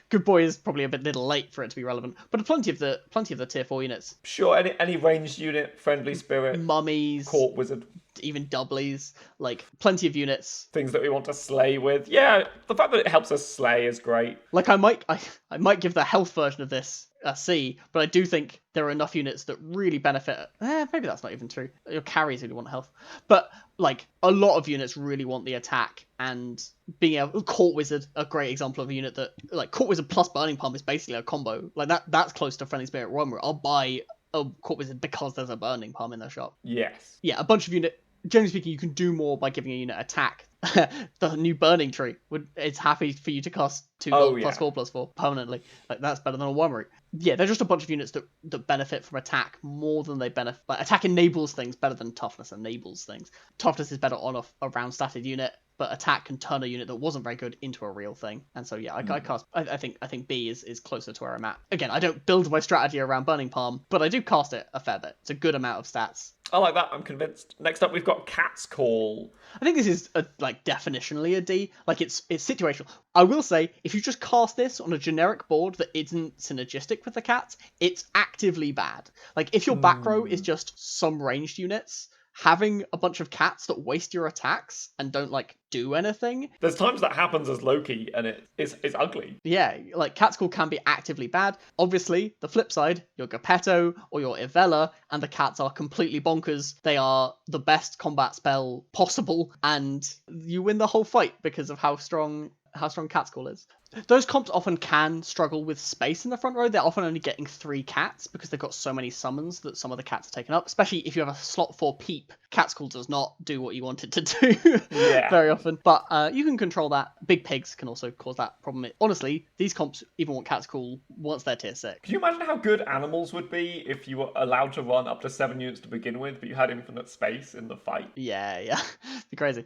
Good Boy is probably a bit little late for it to be relevant, but plenty of the tier 4 units. Sure, any ranged unit, Friendly Spirit, Mummies, Court Wizard, even doublies, like plenty of units. Things that we want to slay with. Yeah, the fact that it helps us slay is great. Like, I might give the health version of this a C, but I do think there are enough units that really benefit. Maybe that's not even true. Your carries really want health, but like a lot of units really want the attack, and being able Court Wizard, a great example of a unit that like Court Wizard plus Burning Palm is basically a combo. Like that's close to Friendly Spirit Wormroot. I'll buy a Court Wizard because there's a Burning Palm in their shop. Yes. Yeah, a bunch of unit. Generally speaking, you can do more by giving a unit attack. The new Burning Tree it's happy for you to cast 2 gold +4/+4 permanently. Like that's better than a Wormroot. Yeah, they're just a bunch of units that benefit from attack more than they benefit. Like attack enables things better than toughness enables things. Toughness is better on a round statted unit, but attack can turn a unit that wasn't very good into a real thing. And so yeah, I think B is closer to where I'm at. Again, I don't build my strategy around Burning Palm, but I do cast it a fair bit. It's a good amount of stats. I like that. I'm convinced. Next up, we've got Cat's Call. I think this is definitionally a D. Like it's situational. I will say, if you just cast this on a generic board that isn't synergistic with the cats, it's actively bad. Like if your back row is just some ranged units, having a bunch of cats that waste your attacks and don't do anything. There's times that happens as Loki, and it's ugly. Yeah, like Cat's Call can be actively bad. Obviously, the flip side, your Geppetto or your Ivella and the cats are completely bonkers. They are the best combat spell possible, and you win the whole fight because of how strong Cat's Call is. Those comps often can struggle with space in the front row. They're often only getting 3 cats because they've got so many summons that some of the cats are taken up, especially if you have a slot 4 Peep. Cat's Call does not do what you want it to do very often, but you can control that. Big pigs can also cause that problem. Honestly, these comps even want Cat's Call once they're tier 6. Can you imagine how good animals would be if you were allowed to run up to 7 units to begin with, but you had infinite space in the fight? Yeah. Be crazy.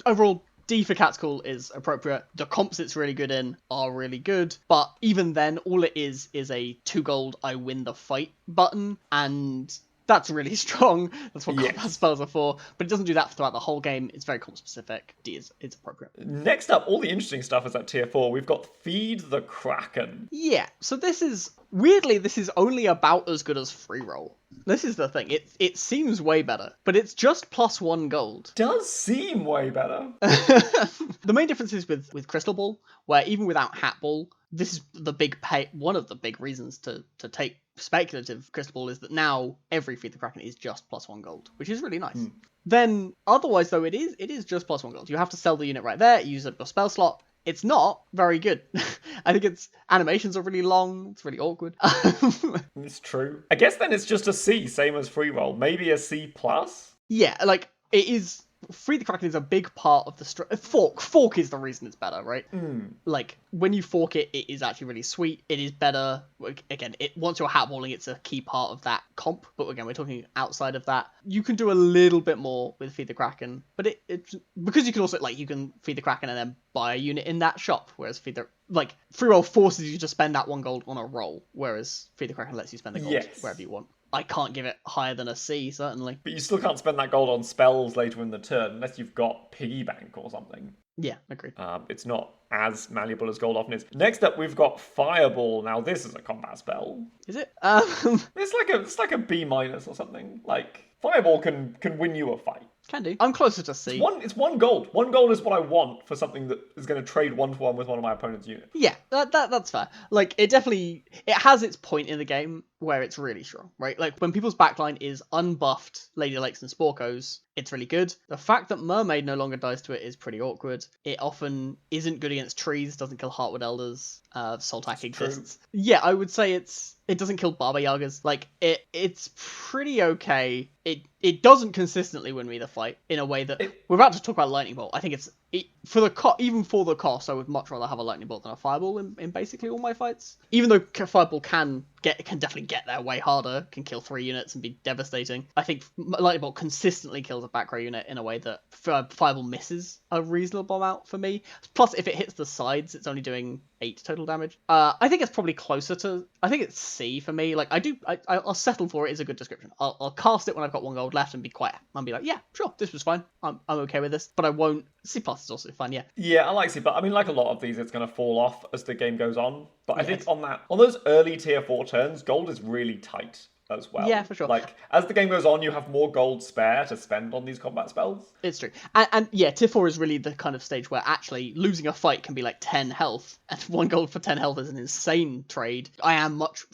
Overall, D for Cat's Call is appropriate. The comps it's really good in are really good, but even then, all it is a 2 gold I win the fight button, and that's really strong. That's what combat spells are for, but it doesn't do that throughout the whole game. It's very comp specific. D is appropriate. Next up, all the interesting stuff is at tier 4. We've got Feed the Kraken. Yeah, so this is only about as good as free roll. This is the thing. It seems way better, but it's just +1 gold. Does seem way better. The main difference is with Crystal Ball, where even without Hat Ball, this is one of the big reasons to take speculative Crystal Ball is that now every Feed the Kraken is just +1 gold, which is really nice. Then otherwise though, it is just +1 gold. You have to sell the unit right there, use up your spell slot. It's not very good. I think its animations are really long. It's really awkward. It's true. I guess then it's just a C, same as free roll. Maybe a C+? Yeah, like, it is... Free the Kraken is a big part of the... Fork is the reason it's better, right? Like, when you fork it, it is actually really sweet. It is better... Again, once you're hatballing, it's a key part of that comp. But again, we're talking outside of that. You can do a little bit more with Feed the Kraken. But it's... Because you can also, like, you can Feed the Kraken and then buy a unit in that shop. Whereas free roll forces you to spend that 1 gold on a roll. Whereas Feed the Kraken lets you spend the gold wherever you want. I can't give it higher than a C, certainly. But you still can't spend that gold on spells later in the turn unless you've got Piggy Bank or something. Yeah, agreed. It's not as malleable as gold often is. Next up, we've got Fireball. Now, this is a combat spell. Is it? It's like a B- or something. Like, Fireball can win you a fight. Can do. I'm closer to C. It's 1 gold. 1 gold is what I want for something that is going to trade 1-for-1 with one of my opponent's units. Yeah, that's fair. Like, it has its point in the game where it's really strong, right? Like, when people's backline is unbuffed Lady Lakes and Sporkos, it's really good. The fact that Mermaid no longer dies to it is pretty awkward. It often isn't good against trees, doesn't kill Heartwood Elders, Soltak exists. True. Yeah, I would say it doesn't kill Baba Yagas. Like, it's pretty okay. It doesn't consistently win me the fight in a way that... We're about to talk about Lightning Bolt. I think even for the cost, I would much rather have a Lightning Bolt than a Fireball in basically all my fights. Even though Fireball can definitely get there way harder, can kill 3 units and be devastating. I think Lightning Bolt consistently kills a back row unit in a way that Fireball misses a reasonable amount for me. Plus, if it hits the sides, it's only doing 8 total damage. I think it's probably closer to... I think it's C for me. Like, I'll settle for it is a good description. I'll cast it when I've got 1 gold left and be quiet. I'll be like, yeah, sure, this was fine. I'm okay with this. But I won't... C+ is also fun, yeah. Yeah, I like C+. I mean, like a lot of these, it's going to fall off as the game goes on. But I think on those early tier 4 turns, gold is really tight as well. Yeah, for sure. Like, as the game goes on, you have more gold spare to spend on these combat spells. It's true. And yeah, tier 4 is really the kind of stage where actually losing a fight can be like 10 health, and 1 gold for 10 health is an insane trade.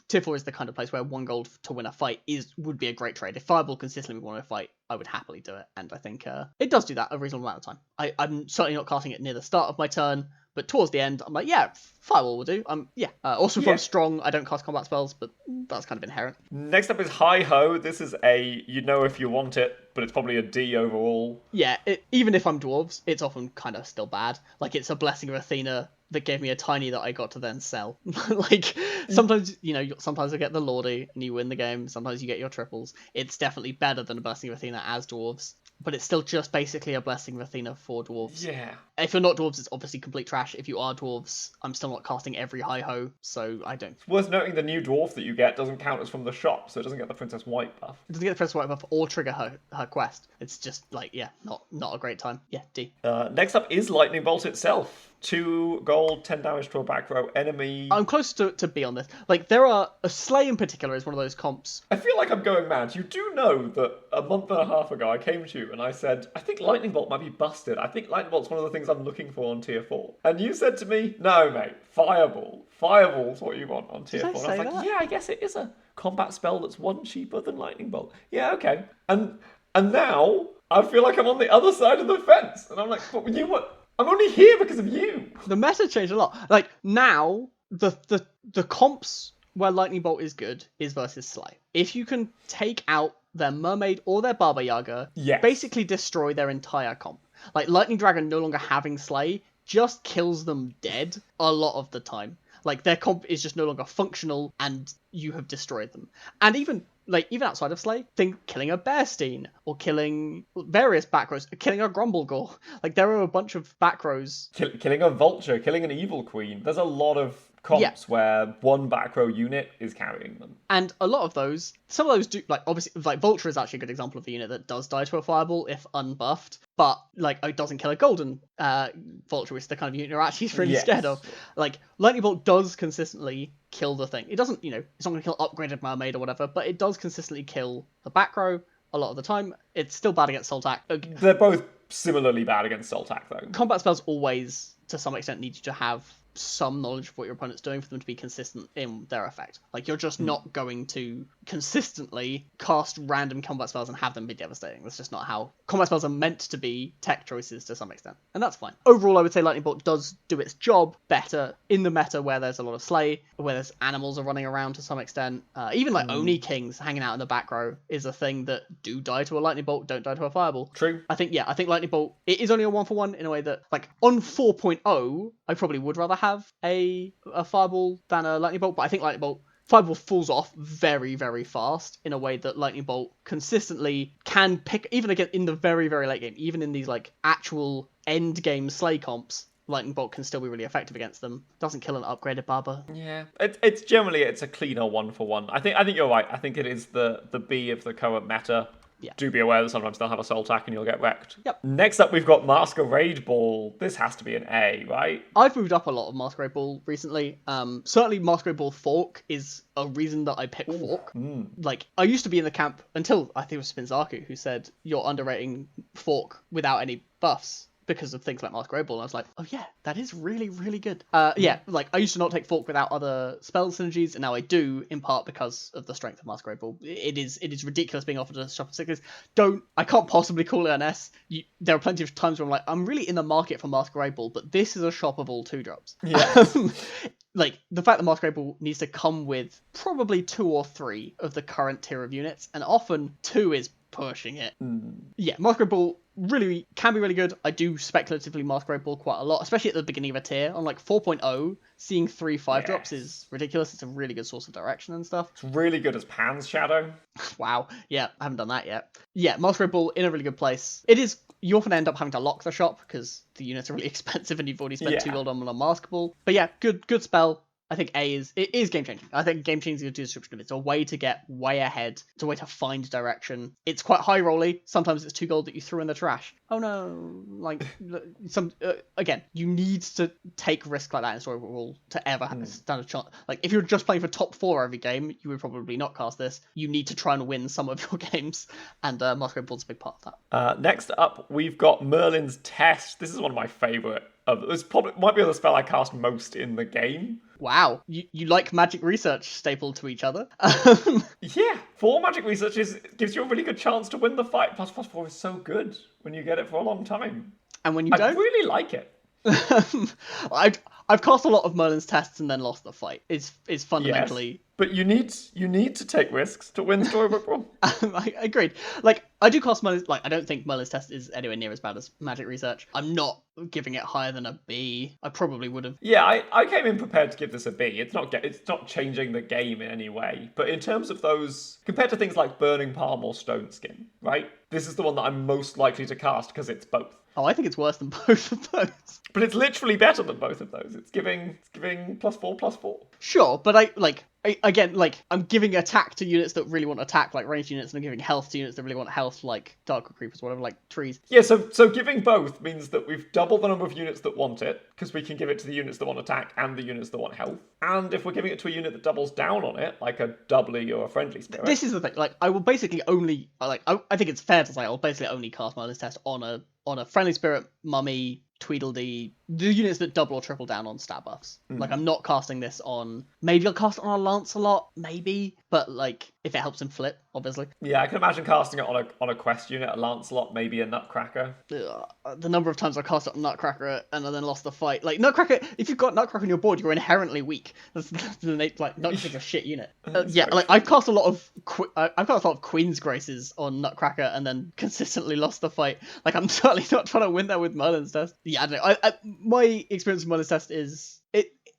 Tier 4 is the kind of place where 1 gold to win a fight would be a great trade. If Fireball consistently won a fight, I would happily do it. And I think it does do that a reasonable amount of time. I'm certainly not casting it near the start of my turn, but towards the end, I'm like, yeah, Firewall will do. Also, if I'm strong, I don't cast combat spells, but that's kind of inherent. Next up is Hi-Ho. This is you know if you want it, but it's probably a D overall. Yeah, even if I'm dwarves, it's often kind of still bad. Like, it's a Blessing of Athena that gave me a tiny that I got to then sell. Like, sometimes, sometimes I get the Lordy and you win the game. Sometimes you get your triples. It's definitely better than a Blessing of Athena as dwarves. But it's still just basically a Blessing of Athena for dwarves. Yeah. If you're not dwarves, it's obviously complete trash. If you are dwarves, I'm still not casting every Hi-Ho, so I don't. It's worth noting the new dwarf that you get doesn't count as from the shop, so it doesn't get the Princess White buff. It doesn't get the Princess White buff or trigger her quest. It's just, like, yeah, not a great time. Yeah, D. Next up is Lightning Bolt itself. 2 gold, 10 damage to a back row enemy. I'm close to B on this. Like, a Slay in particular is one of those comps. I feel like I'm going mad. You do know that a month and a half ago I came to you and I said, I think Lightning Bolt might be busted. I think Lightning Bolt's one of the things I'm looking for on tier 4. And you said to me, no, mate, Fireball. Fireball's what you want on tier 4. And I was like, yeah, I guess it is a combat spell that's 1 cheaper than Lightning Bolt. Yeah, okay. And now I feel like I'm on the other side of the fence. And I'm like, but you what? I'm only here because of you. The meta changed a lot. Like, now, the comps where Lightning Bolt is good is versus Slay. If you can take out their Mermaid or their Baba Yaga, basically destroy their entire comp. Like, Lightning Dragon no longer having Slay just kills them dead a lot of the time. Like, their comp is just no longer functional, and you have destroyed them. And even like even outside of Slay, think killing a Bearstein or killing various back rows, killing a Grumblegore. Like there are a bunch of back rows. Killing a vulture, killing an evil queen. There's a lot of comps where one back row unit is carrying them. And a lot of those, some of those do, like, obviously, like, Vulture is actually a good example of a unit that does die to a fireball if unbuffed, but, like, it doesn't kill a golden Vulture, which is the kind of unit you're actually really scared of. Like, Lightning Bolt does consistently kill the thing. It doesn't, it's not going to kill Upgraded Mermaid or whatever, but it does consistently kill the back row a lot of the time. It's still bad against Sultak. They're both similarly bad against Sultak, though. Combat spells always, to some extent, need you to have some knowledge of what your opponent's doing for them to be consistent in their effect. Like, you're just not going to consistently cast random combat spells and have them be devastating. That's just not how combat spells are meant to be tech choices to some extent. And that's fine. Overall, I would say Lightning Bolt does do its job better in the meta where there's a lot of Slay, where there's animals are running around to some extent. Even like Oni Kings hanging out in the back row is a thing that do die to a Lightning Bolt, don't die to a Fireball. True. I think Lightning Bolt, it is only a 1-for-1 in a way that, like, on 4.0, I probably would rather have a Fireball than a Lightning Bolt, but I think Lightning Bolt, Fireball falls off very, very fast in a way that Lightning Bolt consistently can pick, even again in the very, very late game, even in these, like, actual end game Slay comps, Lightning Bolt can still be really effective against them. Doesn't kill an upgraded Barber. Yeah, it's generally a cleaner 1-for-1. I think you're right. I think it is the B of the current meta. Yeah. Do be aware that sometimes they'll have a soul attack and you'll get wrecked. Yep. Next up, we've got Masquerade Ball. This has to be an A, right? I've moved up a lot of Masquerade Ball recently. Certainly Masquerade Ball Fork is a reason that I pick Fork. Like, I used to be in the camp until I think it was Spinzaku who said you're underrating Fork without any buffs because of things like Masquerade Ball. And I was like, oh yeah, that is really, really good. Yeah, like, I used to not take Fork without other spell synergies, and now I do, in part because of the strength of Masquerade Ball. It is ridiculous being offered a shop of sickness. I can't possibly call it an S. There are plenty of times where I'm like, I'm really in the market for Masquerade Ball, but this is a shoppable 2-drops. Yeah. Like, the fact that Masquerade Ball needs to come with probably 2 or 3 of the current tier of units, and often 2 is pushing it. Yeah, Masquerade Ball really can be really good. I do speculatively Masquerade Ball quite a lot, especially at the beginning of a tier. On like 4.0, seeing 3 5-drops is ridiculous. It's a really good source of direction and stuff. It's really good as Pan's Shadow. Wow. Yeah, I haven't done that yet. Yeah, Masquerade Ball in a really good place. It is, you often end up having to lock the shop because the units are really expensive and you've already spent 2 gold on a Mask Ball. But yeah, good spell. I think it is game changing. I think game changing is a description of it. It's a way to get way ahead. It's a way to find direction. It's quite high rolly. Sometimes it's 2 gold that you threw in the trash. Oh no! Like again, you need to take risks like that in Storybook Brawl to ever stand a chance. Like if you're just playing for top 4 every game, you would probably not cast this. You need to try and win some of your games, and Masquerade Ball's a big part of that. Next up, we've got Merlin's Test. This is one of my favourite. This probably might be the spell I cast most in the game. Wow, you like magic research stapled to each other? Yeah, 4 magic research gives you a really good chance to win the fight. ++4 is so good when you get it for a long time. And when you don't? I really like it. I've cast a lot of Merlin's Tests and then lost the fight. It's fundamentally... Yes, but you need to take risks to win Storybook Brawl. I agreed. Like, I do cast Merlin's... Like, I don't think Merlin's Test is anywhere near as bad as Magic Research. I'm not giving it higher than a B. I probably would have... Yeah, I came in prepared to give this a B. It's not changing the game in any way. But in terms of those... Compared to things like Burning Palm or Stone Skin, right? This is the one that I'm most likely to cast because it's both. Oh, I think it's worse than both of those. But it's literally better than both of those. It's giving +4/+4. Sure, but I'm giving attack to units that really want attack, like ranged units, and I'm giving health to units that really want health, like Dark Creepers, whatever, like trees. Yeah, so giving both means that we've doubled the number of units that want it, because we can give it to the units that want attack and the units that want health. And if we're giving it to a unit that doubles down on it, like a doubly or a friendly spirit. This is the thing. Like, I will basically only I think it's fair to say I'll basically only cast Merlin's Test on a friendly spirit, mummy, Tweedledee, the units that double or triple down on stat buffs. Like, I'm not casting this on... Maybe I'll cast it on a Lancelot, maybe. But, like, if it helps him flip, obviously. Yeah, I can imagine casting it on a quest unit, a Lancelot, maybe a Nutcracker. The number of times I cast it on Nutcracker and then lost the fight. Like, Nutcracker, if you've got Nutcracker on your board, you're inherently weak. That's like, not just a shit unit. I've cast a lot of Queen's Graces on Nutcracker and then consistently lost the fight. Like, I'm certainly not trying to win that with Merlin's Test. Yeah, I don't know. My experience with Merlin's Test is...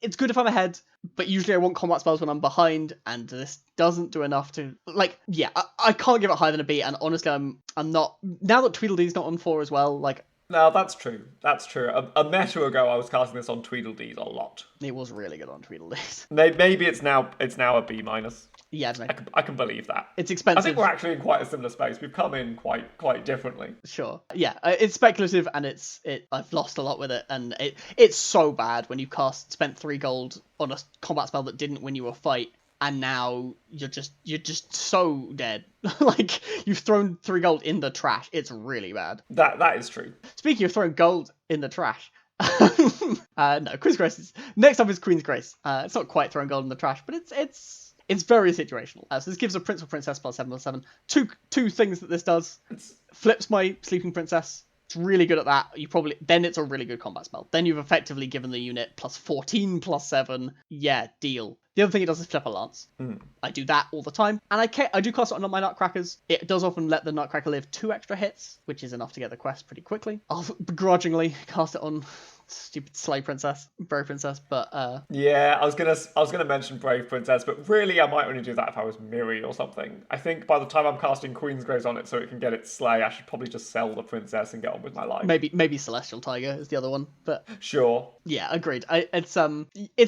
it's good if I'm ahead, but usually I want combat spells when I'm behind, and this doesn't do enough to, like, yeah, I can't give it higher than a B, and honestly, I'm not, now that Tweedledee's not on 4 as well, like, No, that's true. That's true. A meta ago, I was casting this on Tweedledees a lot. it was really good on Tweedledees. Maybe it's now a B minus. Yeah, I don't know. I can believe that. It's I expensive. think we're actually in quite a similar space. We've come in quite differently. Sure. Yeah, it's speculative, and I've lost a lot with it, and it's so bad when you spent 3 gold on a combat spell that didn't win you a fight, and now you're just so dead. Like, you've thrown 3 gold in the trash. It's really bad. That is true. Speaking of throwing gold in the trash. No, Queen's Grace next up is Queen's Grace. It's not quite throwing gold in the trash, but it's very situational. So this gives a prince or princess +7/+7. Two things that this does. Flips my sleeping princess. It's really good at that. Then it's a really good combat spell. Then you've effectively given the unit +14/+7. Yeah, deal. The other thing it does is flip a lance. I do that all the time, and I do cast it on my Nutcrackers. It does often let the Nutcracker live 2 extra hits, which is enough to get the quest pretty quickly. I'll begrudgingly cast it on stupid Slay Princess, Brave Princess, but yeah, I was gonna mention Brave Princess, but really I might only do that if I was Miri or something. I think by the time I'm casting Queen's Grace on it so it can get its Slay, I should probably just sell the princess and get on with my life. Maybe Celestial Tiger is the other one, but sure. Yeah, agreed. It's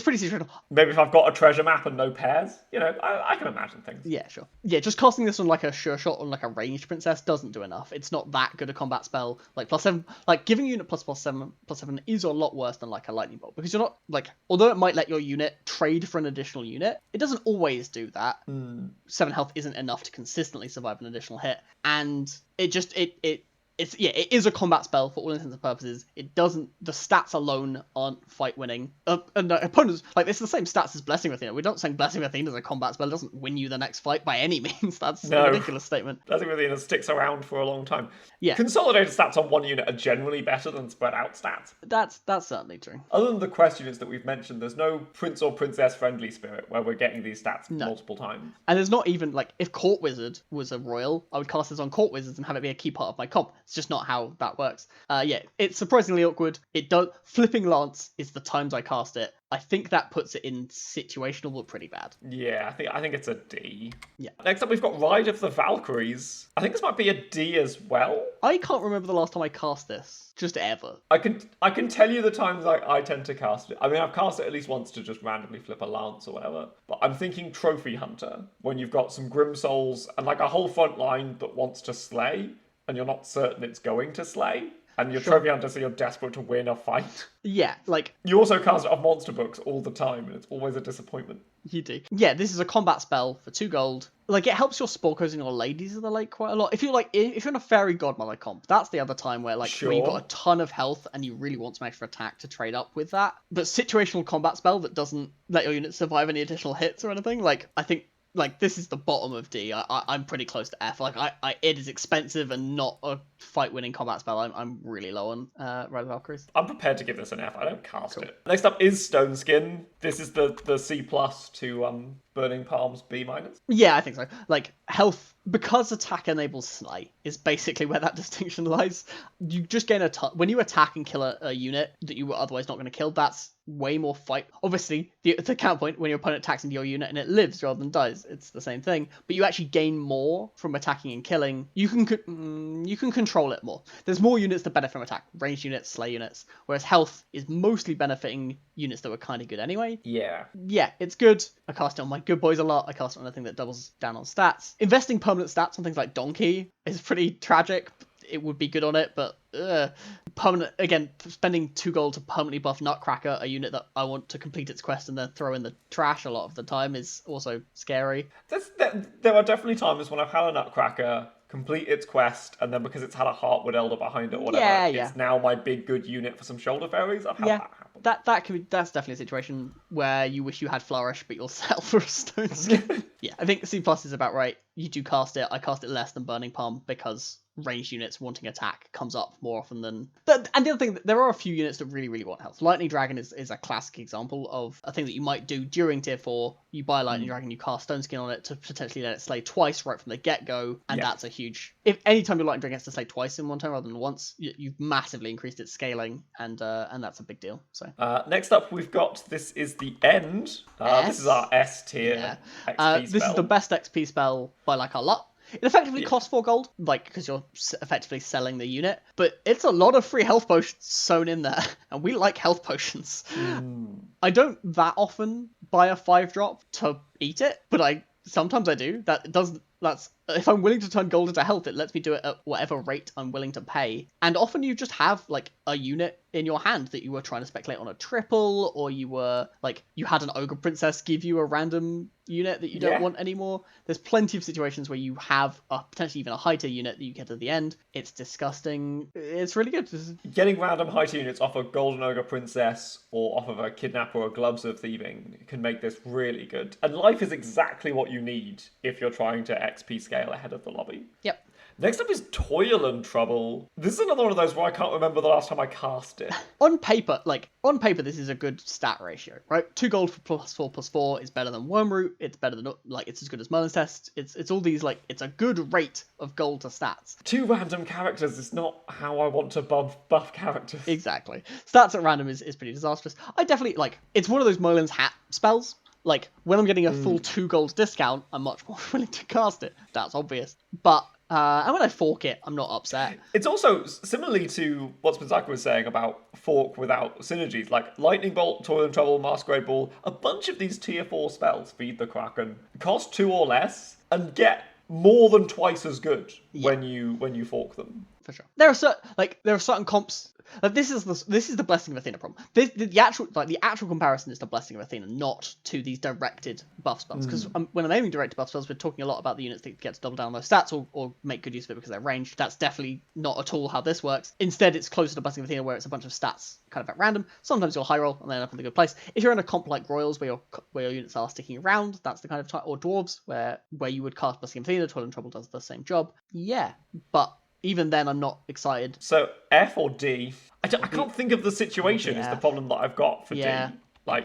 pretty situational. Maybe if I've got a treasure map and no pairs, I can imagine things. Yeah, sure. Yeah, just casting this on like a sure shot on like a ranged princess doesn't do enough. It's not that good a combat spell. Like +7, like giving a unit +7/+7 is a lot worse than like a lightning bolt, because you're not, like, although it might let your unit trade for an additional unit, it doesn't always do that. 7 health isn't enough to consistently survive an additional hit, and it is a combat spell for all intents and purposes. It doesn't, the stats alone aren't fight winning. And opponents, like, it's the same stats as Blessing Athena. We're not saying Blessing Athena is a combat spell. It doesn't win you the next fight by any means. That's a ridiculous statement. Blessing Athena sticks around for a long time. Yeah. Consolidated stats on one unit are generally better than spread out stats. That's certainly true. Other than the quest units that we've mentioned, there's no prince or princess friendly spirit where we're getting these stats multiple times. And there's not even, like, if Court Wizard was a royal, I would cast this on Court Wizards and have it be a key part of my comp. It's just not how that works. Yeah, it's surprisingly awkward. Flipping Lance is the times I cast it. I think that puts it in situational, but pretty bad. Yeah, I think it's a D. Yeah. Next up, we've got Ride of the Valkyries. I think this might be a D as well. I can't remember the last time I cast this. Just ever. I can tell you the times I tend to cast it. I mean, I've cast it at least once to just randomly flip a lance or whatever. But I'm thinking Trophy Hunter, when you've got some Grim Souls and like a whole front line that wants to slay, and you're not certain it's going to slay. And you're Trophy Hunter, so you're desperate to win a fight. Yeah, like... You also cast it off monster books all the time, and it's always a disappointment. You do. Yeah, this is a combat spell for 2 gold. Like, it helps your Sporkos and your Ladies of the Lake quite a lot. If you're in a Fairy Godmother comp, that's the other time where, like, where you've got a ton of health and you really want some extra attack to trade up with that. But situational combat spell that doesn't let your unit survive any additional hits or anything, like, I think... Like, this is the bottom of D. I'm pretty close to F. Like, it is expensive and not a fight-winning combat spell. I'm really low on Red Valkyries. I'm prepared to give this an F. I don't cast it. Next up is Stone Skin. This is the C+ to Burning Palms B-. Yeah, I think so. Like, health, because attack enables Slay, is basically where that distinction lies. You just gain a ton. When you attack and kill a unit that you were otherwise not going to kill, that's way more fight. Obviously, the counterpoint, when your opponent attacks into your unit and it lives rather than dies, it's the same thing. But you actually gain more from attacking and killing. You can control it more. There's more units that benefit from attack. Ranged units, Slay units. Whereas health is mostly benefiting units that were kind of good anyway. Yeah. Yeah, it's good. I cast it on my good boys a lot. I cast it on anything that doubles down on stats. Investing permanent stats on things like Donkey is pretty tragic. It would be good on it, but permanent, again, spending 2 gold to permanently buff Nutcracker, a unit that I want to complete its quest and then throw in the trash a lot of the time, is also scary. There are definitely times when I've had a Nutcracker complete its quest, and then because it's had a Heartwood Elder behind it or whatever, it's now my big good unit for some shoulder fairies. I've had that happen. That's definitely a situation where you wish you had Flourish, but you'll sell for a Stone Skin. Yeah, I think C+ is about right. You do cast it. I cast it less than Burning Palm because ranged units wanting attack comes up more often than... And the other thing, there are a few units that really, really want health. Lightning Dragon is a classic example of a thing that you might do during tier 4. You buy a Lightning Dragon, you cast Stone Skin on it to potentially let it slay twice right from the get-go, and that's a huge... If anytime your Lightning Dragon gets to slay twice in one turn rather than once, you've massively increased its scaling, and that's a big deal. So next up, we've got This Is the End. This is our S tier XP spell. This is the best XP spell by like a lot. It effectively costs 4 gold, like, because you're effectively selling the unit, but it's a lot of free health potions sewn in there, and we like health potions. I don't that often buy a 5-drop to eat it, but sometimes I do. That's if I'm willing to turn gold into health, it lets me do it at whatever rate I'm willing to pay. And often you just have like a unit in your hand that you were trying to speculate on a triple, or you were like, you had an ogre princess give you a random unit that you don't want anymore. There's plenty of situations where you have potentially even a high tier unit that you get at the end. It's disgusting. It's really good. Getting random high tier units off a golden ogre princess or off of a kidnap or a gloves of thieving can make this really good. And life is exactly what you need if you're trying to XP scale ahead of the lobby. Yep. Next up is Toil and Trouble. This is another one of those where I can't remember the last time I cast it. On paper, this is a good stat ratio, right? 2 gold for +4/+4 is better than Wormroot. It's better than, it's as good as Merlin's Test. It's all these, it's a good rate of gold to stats. 2 random characters is not how I want to buff characters. Exactly. Stats at random is pretty disastrous. I definitely, it's one of those Merlin's Hat spells. When I'm getting a full 2 gold discount, I'm much more willing to cast it. That's obvious. But... and when I fork it, I'm not upset. It's also similarly to what Spinzaka was saying about fork without synergies, like Lightning Bolt, Toil and Trouble, Masquerade Ball. A bunch of these tier 4 spells, Feed the Kraken, cost 2 or less and get more than twice as good when you fork them. For sure. There are certain comps. This is the Blessing of Athena problem. The actual comparison is the Blessing of Athena, not to these directed buff spells. Because when I'm aiming directed buff spells, we're talking a lot about the units that get to double down on those stats or make good use of it because they're ranged. That's definitely not at all how this works. Instead, it's closer to Blessing of Athena, where it's a bunch of stats kind of at random. Sometimes you'll high roll and then end up in a good place. If you're in a comp like Royals, where your units are sticking around, that's the kind of time, or Dwarves, where you would cast Blessing of Athena. Toil and Trouble does the same job. Yeah, but even then, I'm not excited. So F or D? I can't think of the situation is the problem that I've got for D. I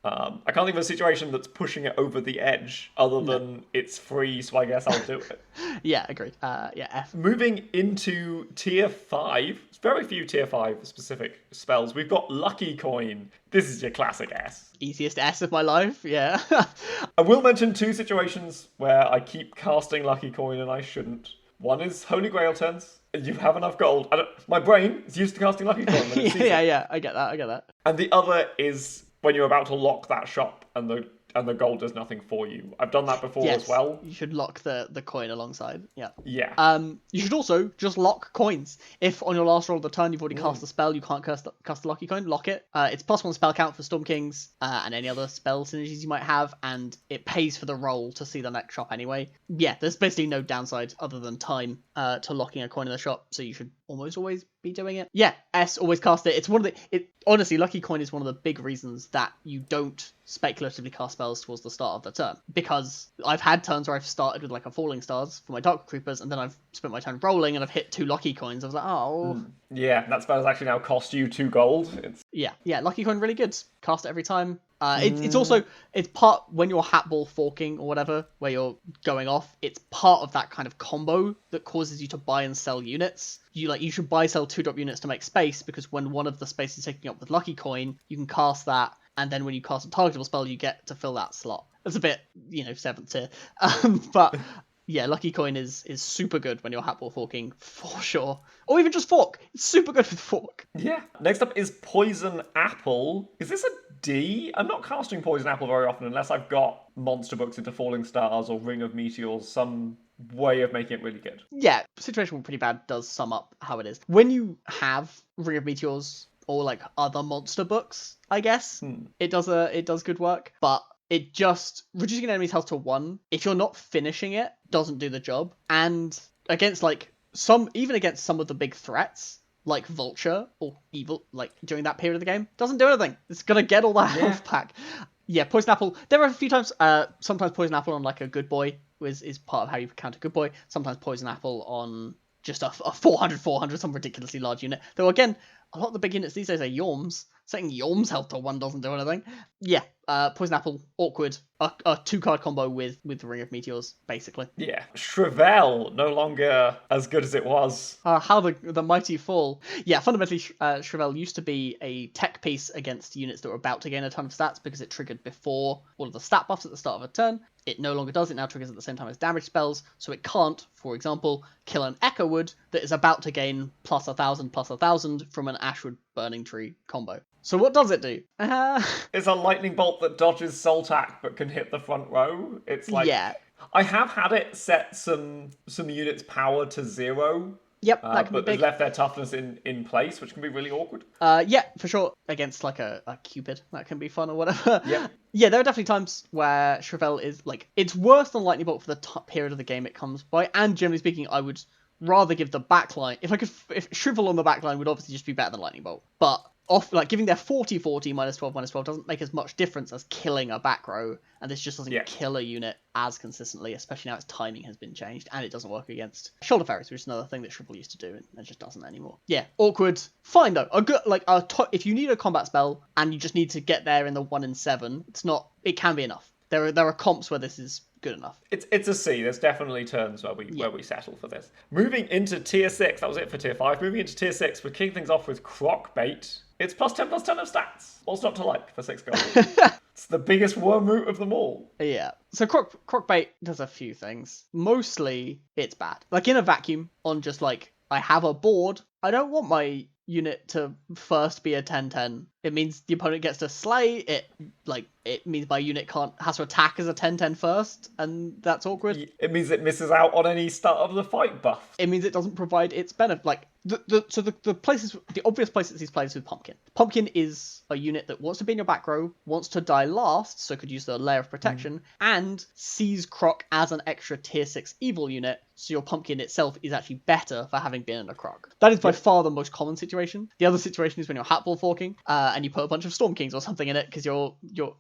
can't think of a situation that's pushing it over the edge other than it's free, so I guess I'll do it. Yeah, agreed. F. Moving into tier 5. Very few tier 5 specific spells. We've got Lucky Coin. This is your classic S. Easiest S of my life, yeah. I will mention 2 situations where I keep casting Lucky Coin and I shouldn't. One is Holy Grail turns. You have enough gold. My brain is used to casting Lucky Coin. When it yeah. I get that. And the other is when you're about to lock that shop and the gold does nothing for you. I've done that before as well. You should lock the coin alongside. Yeah. Yeah. You should also just lock coins. If on your last roll of the turn you've already cast a spell, you can't cast the lucky coin, lock it. It's +1 spell count for Storm Kings and any other spell synergies you might have, and it pays for the roll to see the next shop anyway. Yeah, there's basically no downside other than time to locking a coin in the shop, so you should almost always be doing it. Yeah, S, always cast it. It's one of honestly, Lucky Coin is one of the big reasons that you don't speculatively cast spells towards the start of the turn, because I've had turns where I've started with a Falling Stars for my Dark Creepers, and then I've spent my turn rolling and I've hit 2 Lucky Coins. I was like, oh. Yeah, that spell has actually now cost you 2 gold. Yeah, Lucky Coin really good. Cast it every time. It's part when you're hat ball forking or whatever, where you're going off, it's part of that kind of combo that causes you to buy and sell units. You should buy sell 2-drop units to make space, because when one of the spaces is taking up with Lucky Coin, you can cast that, and then when you cast a targetable spell, you get to fill that slot. It's a bit, 7th tier. But yeah, Lucky Coin is super good when you're hat ball forking, for sure. Or even just fork. It's super good with fork. Yeah. Next up is Poison Apple. Is this a D? I'm not casting Poison Apple very often unless I've got monster books into Falling Stars or Ring of Meteors, some way of making it really good. Yeah, Situation Pretty Bad does sum up how it is. When you have Ring of Meteors or other monster books, I guess, it does good work, but it just reducing an enemy's health to 1, if you're not finishing it, doesn't do the job. And against against some of the big threats, like Vulture or Evil, during that period of the game, doesn't do anything. It's gonna get all that health back. Yeah, Poison Apple. There are a few times, sometimes Poison Apple on a Good Boy is part of how you counter Good Boy. Sometimes Poison Apple on just a 400, some ridiculously large unit. Though again, a lot of the big units these days are Yorms. Setting Yorm's health to 1 doesn't do anything. Yeah, Poison Apple, awkward. A 2-card combo with the Ring of Meteors, basically. Yeah. Shrivel, no longer as good as it was. How the mighty fall. Yeah, fundamentally, Shrivel used to be a tech piece against units that were about to gain a ton of stats because it triggered before all of the stat buffs at the start of a turn. It no longer does. It now triggers at the same time as damage spells, so it can't, for example, kill an Echo Wood that is about to gain plus 1,000 from an Ashwood Burning Tree combo. So what does it do? It's a lightning bolt that dodges Soltak but can hit the front row. It's like... Yeah. I have had it set some units' power to 0. Yep, that can but be big. left their toughness in place, which can be really awkward. Yeah, for sure. Against like a Cupid, that can be fun or whatever. Yep. Yeah, there are definitely times where Shrivel is like, it's worse than Lightning Bolt for the period of the game it comes by, and generally speaking, I would rather give the backline, if Shrivel on the backline would obviously just be better than Lightning Bolt, but giving their 40/40 -12/12 doesn't make as much difference as killing a back row, and this just doesn't kill a unit as consistently, especially now its timing has been changed, and it doesn't work against Shoulder Fairies, which is another thing that Shrivel used to do, and it just doesn't anymore. Yeah, awkward. Fine though. A good if you need a combat spell and you just need to get there in the 1 in 7, it can be enough. There are comps where this is good enough. It's a C. There's definitely turns where we settle for this. Moving into tier 6, that was it for tier 5. Moving into tier 6, we're kicking things off with Croc Bait. It's +10/+10 of stats. What's not to like for 6 gold? It's the biggest worm root of them all. Yeah. So Croc Bait does a few things. Mostly, it's bad. Like in a vacuum, on just like, I have a board, I don't want my unit to first be a 10/10. It means the opponent gets to slay it. It means my unit has to attack as a 10/10 first, and that's awkward. It means it misses out on any start of the fight buff. It means it doesn't provide its benefit. Like the obvious places he's played is with Pumpkin. Pumpkin is a unit that wants to be in your back row, wants to die last, so could use the layer of protection, and sees Croc as an extra tier 6 evil unit, so your Pumpkin itself is actually better for having been in a Croc. That is by far the most common situation. The other situation is when you're Hatball forking, and you put a bunch of Storm Kings or something in it, because you're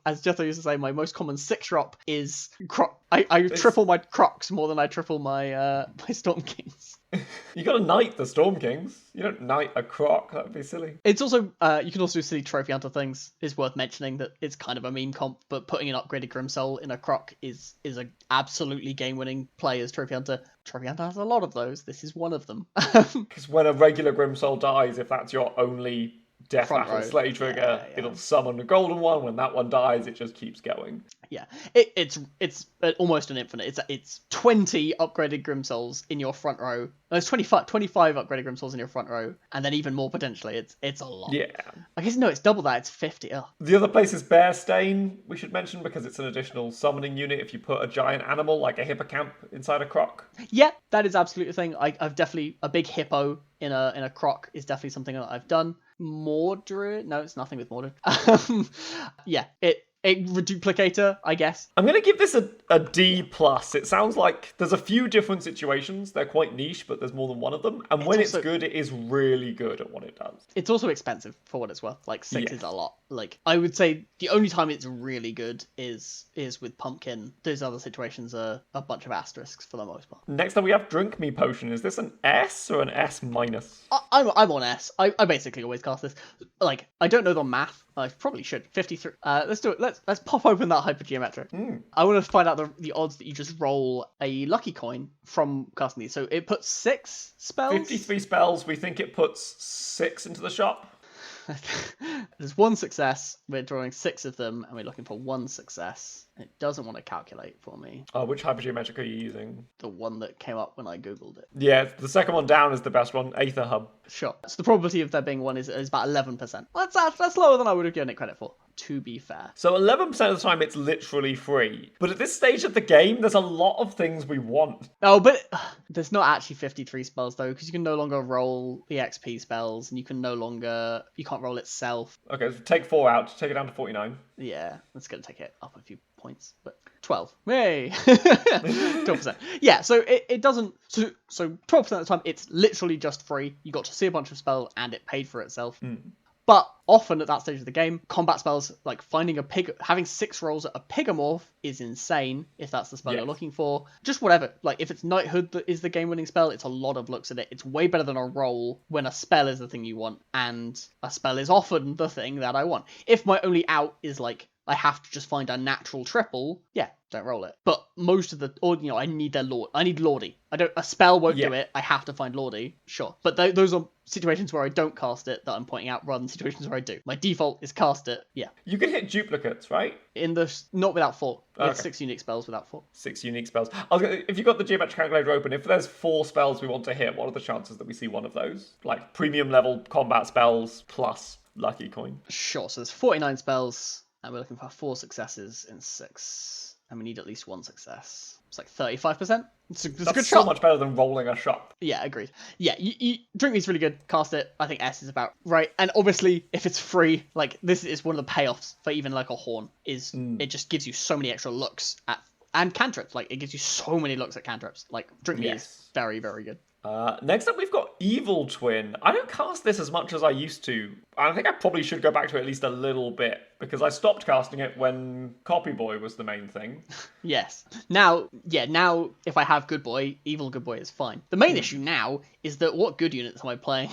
as Jethro used to say, my most common 6 drop is Croc. I triple my Crocs more than I triple my my Storm Kings. You gotta knight the Storm Kings. You don't knight a Croc. That would be silly. It's also, you can also do silly trophy hunter things. It's worth mentioning that it's kind of a meme comp, but putting an upgraded Grimsoul in a Croc is a absolutely game-winning play as trophy hunter. Trophy hunter has a lot of those. This is one of them. Because when a regular Grimsoul dies, if that's your only Death Rattle Slay trigger, it'll summon a golden one. When that one dies, it just keeps going. Yeah, it's almost an infinite. It's 20 upgraded Grimsouls in your front row. No, it's 25 upgraded Grimsouls in your front row, and then even more potentially. It's a lot. Yeah. I guess no, it's double that. It's 50. Ugh. The other place is Bear Stain. We should mention because it's an additional summoning unit if you put a giant animal like a hippocamp inside a Croc. Yeah, that is absolutely a thing. I've definitely a big hippo in a Croc is definitely something that I've done. Mordred? No, it's nothing with Mordred. Yeah, a reduplicator, I guess. I'm going to give this a D+. It sounds like there's a few different situations. They're quite niche, but there's more than one of them. And when it's good, it is really good at what it does. It's also expensive for what it's worth. Like 6 is a lot. Like I would say the only time it's really good is with Pumpkin. Those other situations are a bunch of asterisks for the most part. Next up we have Drink Me Potion. Is this an S or an S-? I'm on S. I basically always cast this. Like I don't know the math. I probably should. 53. Let's do it. Let's pop open that hypergeometric. I want to find out the odds that you just roll a lucky coin from casting these. So it puts 6 spells. 53 spells. We think it puts 6 into the shop. There's 1 success. We're drawing 6 of them, and we're looking for 1 success. It doesn't want to calculate for me. Which hypergeometric are you using? The one that came up when I googled it. Yeah, the second one down is the best one. Aether Hub. Sure. So the probability of there being one is about 11%. That's lower than I would have given it credit for, to be fair. So 11% of the time it's literally free. But at this stage of the game, there's a lot of things we want. Oh, but there's not actually 53 spells though, because you can no longer roll the XP spells, and you can't roll itself. Okay, so take 4 out, take it down to 49. Yeah, that's going to take it up a few points, but 12. Yay! 12%. Yeah, so it doesn't... So 12% of the time, it's literally just free. You got to see a bunch of spells, and it paid for itself. But often at that stage of the game, combat spells like finding a pig, having 6 rolls at a pigomorph is insane if that's the spell you're looking for. Just whatever. Like if it's knighthood that is the game-winning spell, it's a lot of looks at it. It's way better than a roll when a spell is the thing you want, and a spell is often the thing that I want. If my only out is like I have to just find a natural triple, yeah, don't roll it. But most of the, or I need their lord. I need Lordy. A spell won't do it. I have to find Lordy. Sure, but those are situations where I don't cast it that I'm pointing out, rather than situations where I do. My default is cast it. Yeah. You can hit duplicates, right? Not without 4. Okay. It's 6 unique spells without 4. 6 unique spells. If you've got the geometric calculator open, if there's 4 spells we want to hit, what are the chances that we see one of those? Like premium level combat spells plus lucky coin. Sure. So there's 49 spells. And we're looking for 4 successes in 6. And we need at least 1 success. It's like 35%. It's a good shot. So much better than rolling a shot. Yeah, agreed. Yeah, you Drink Me's really good. Cast it. I think S is about right. And obviously, if it's free, like this is one of the payoffs for even like a Horn, is it just gives you so many extra looks at, and cantrips. Like it gives you so many looks at cantrips. Like Drink Me is very, very good. Next up, we've got Evil Twin. I don't cast this as much as I used to. I think I probably should go back to it at least a little bit, because I stopped casting it when Copy Boy was the main thing. Yes. Now, if I have Good Boy, Evil Good Boy is fine. The main issue now is that what good units am I playing?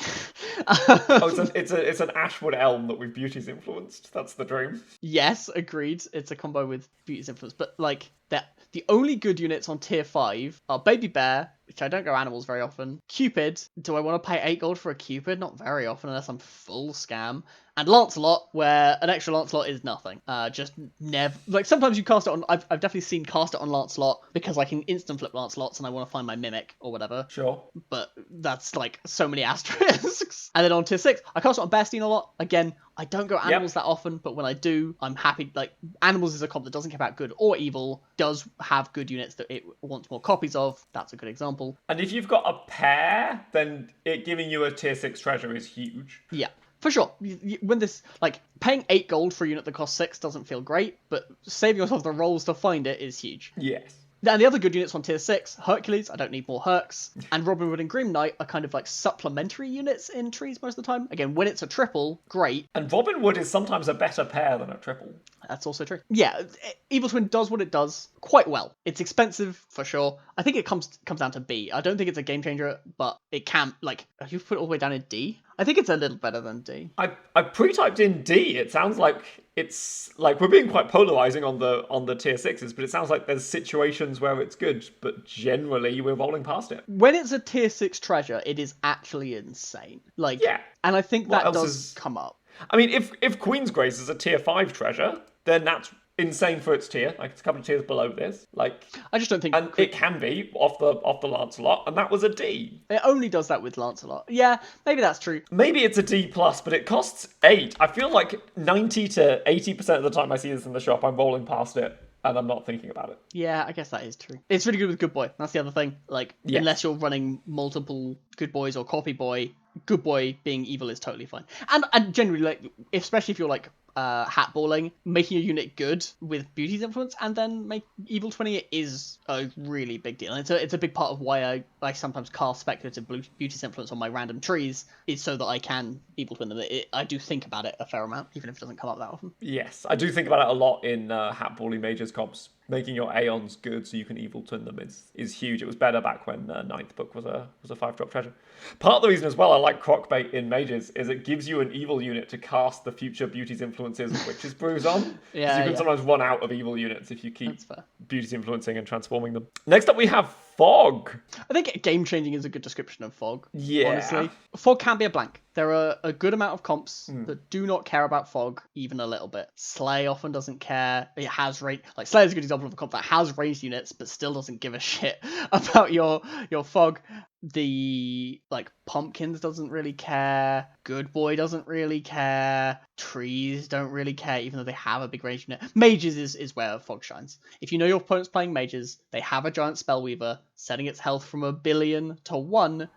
It's an Ashwood Elm that we've Beauty's influenced. That's the dream. Yes, agreed. It's a combo with Beauty's influence, but like the only good units on tier 5 are Baby Bear, which I don't go animals very often. Cupid. Do I want to pay 8 gold for a Cupid? Not very often, unless I'm full scam. And Lancelot, where an extra Lancelot is nothing. Just never. Like sometimes you cast it on. I've definitely seen cast it on Lancelot because I can instant flip Lancelots and I want to find my Mimic or whatever. Sure. But that's like so many asterisks. And then on tier 6, I cast it on Bastine a lot. Again, I don't go animals that often, but when I do, I'm happy. Like animals is a comp that doesn't care about good or evil, does have good units that it wants more copies of. That's a good example. And if you've got a pair, then it giving you a tier 6 treasure is huge. Yeah. For sure. When this, like, paying 8 gold for a unit that costs 6 doesn't feel great, but saving yourself the rolls to find it is huge. Yes. And the other good units on tier 6, Hercules, I don't need more Hercs, and Robin Hood and Grim Knight are kind of like supplementary units in trees most of the time. Again, when it's a triple, great. And Robin Hood is sometimes a better pair than a triple. That's also true. Yeah, Evil Twin does what it does quite well. It's expensive, for sure. I think it comes down to B. I don't think it's a game changer, but it can, like, you've put it all the way down in D? I think it's a little better than D. I pre-typed in D. It sounds like it's like we're being quite polarizing on the tier 6s, but it sounds like there's situations where it's good, but generally we're rolling past it. When it's a tier 6 treasure, it is actually insane. Like, yeah. And I think that does come up. I mean, if Queen's Grace is a tier 5 treasure, then that's insane for its tier. Like, it's a couple of tiers below this. Like, I just don't think... And it can be off the Lancelot, and that was a D. It only does that with Lancelot. Yeah, maybe that's true. Maybe it's a D+, but it costs 8. I feel like 90 to 80% of the time I see this in the shop, I'm rolling past it, and I'm not thinking about it. Yeah, I guess that is true. It's really good with Good Boy. That's the other thing. Like, unless you're running multiple Good Boys or Copy Boy, Good Boy being evil is totally fine. And generally, like, especially if you're like hat balling, making a unit good with Beauty's influence and then make Evil 20 is a really big deal. And it's a big part of why I sometimes cast speculative Beauty's influence on my random trees, is so that I can Evil Twin them. I do think about it a fair amount, even if it doesn't come up that often. Yes, I do think about it a lot in hat balling mages comps. Making your Aeons good so you can Evil Twin them is huge. It was better back when Ninth Book was a 5-drop treasure. Part of the reason as well I like Croc Bait in mages is it gives you an evil unit to cast the future Beauty's influences and Witch's Brews on. Because you can sometimes run out of evil units if you keep Beauty's influencing and transforming them. Next up we have Fog. I think game changing is a good description of Fog. Yeah. Honestly. Fog can be a blank. There are a good amount of comps that do not care about Fog even a little bit. Slay often doesn't care. It has range. Like Slay is a good example of a comp that has ranged units but still doesn't give a shit about your Fog. The like Pumpkins doesn't really care. Good Boy doesn't really care. Trees don't really care, even though they have a big range unit. Mages is where Fog shines. If you know your opponent's playing mages, they have a giant Spellweaver setting its health from 1 billion to 1.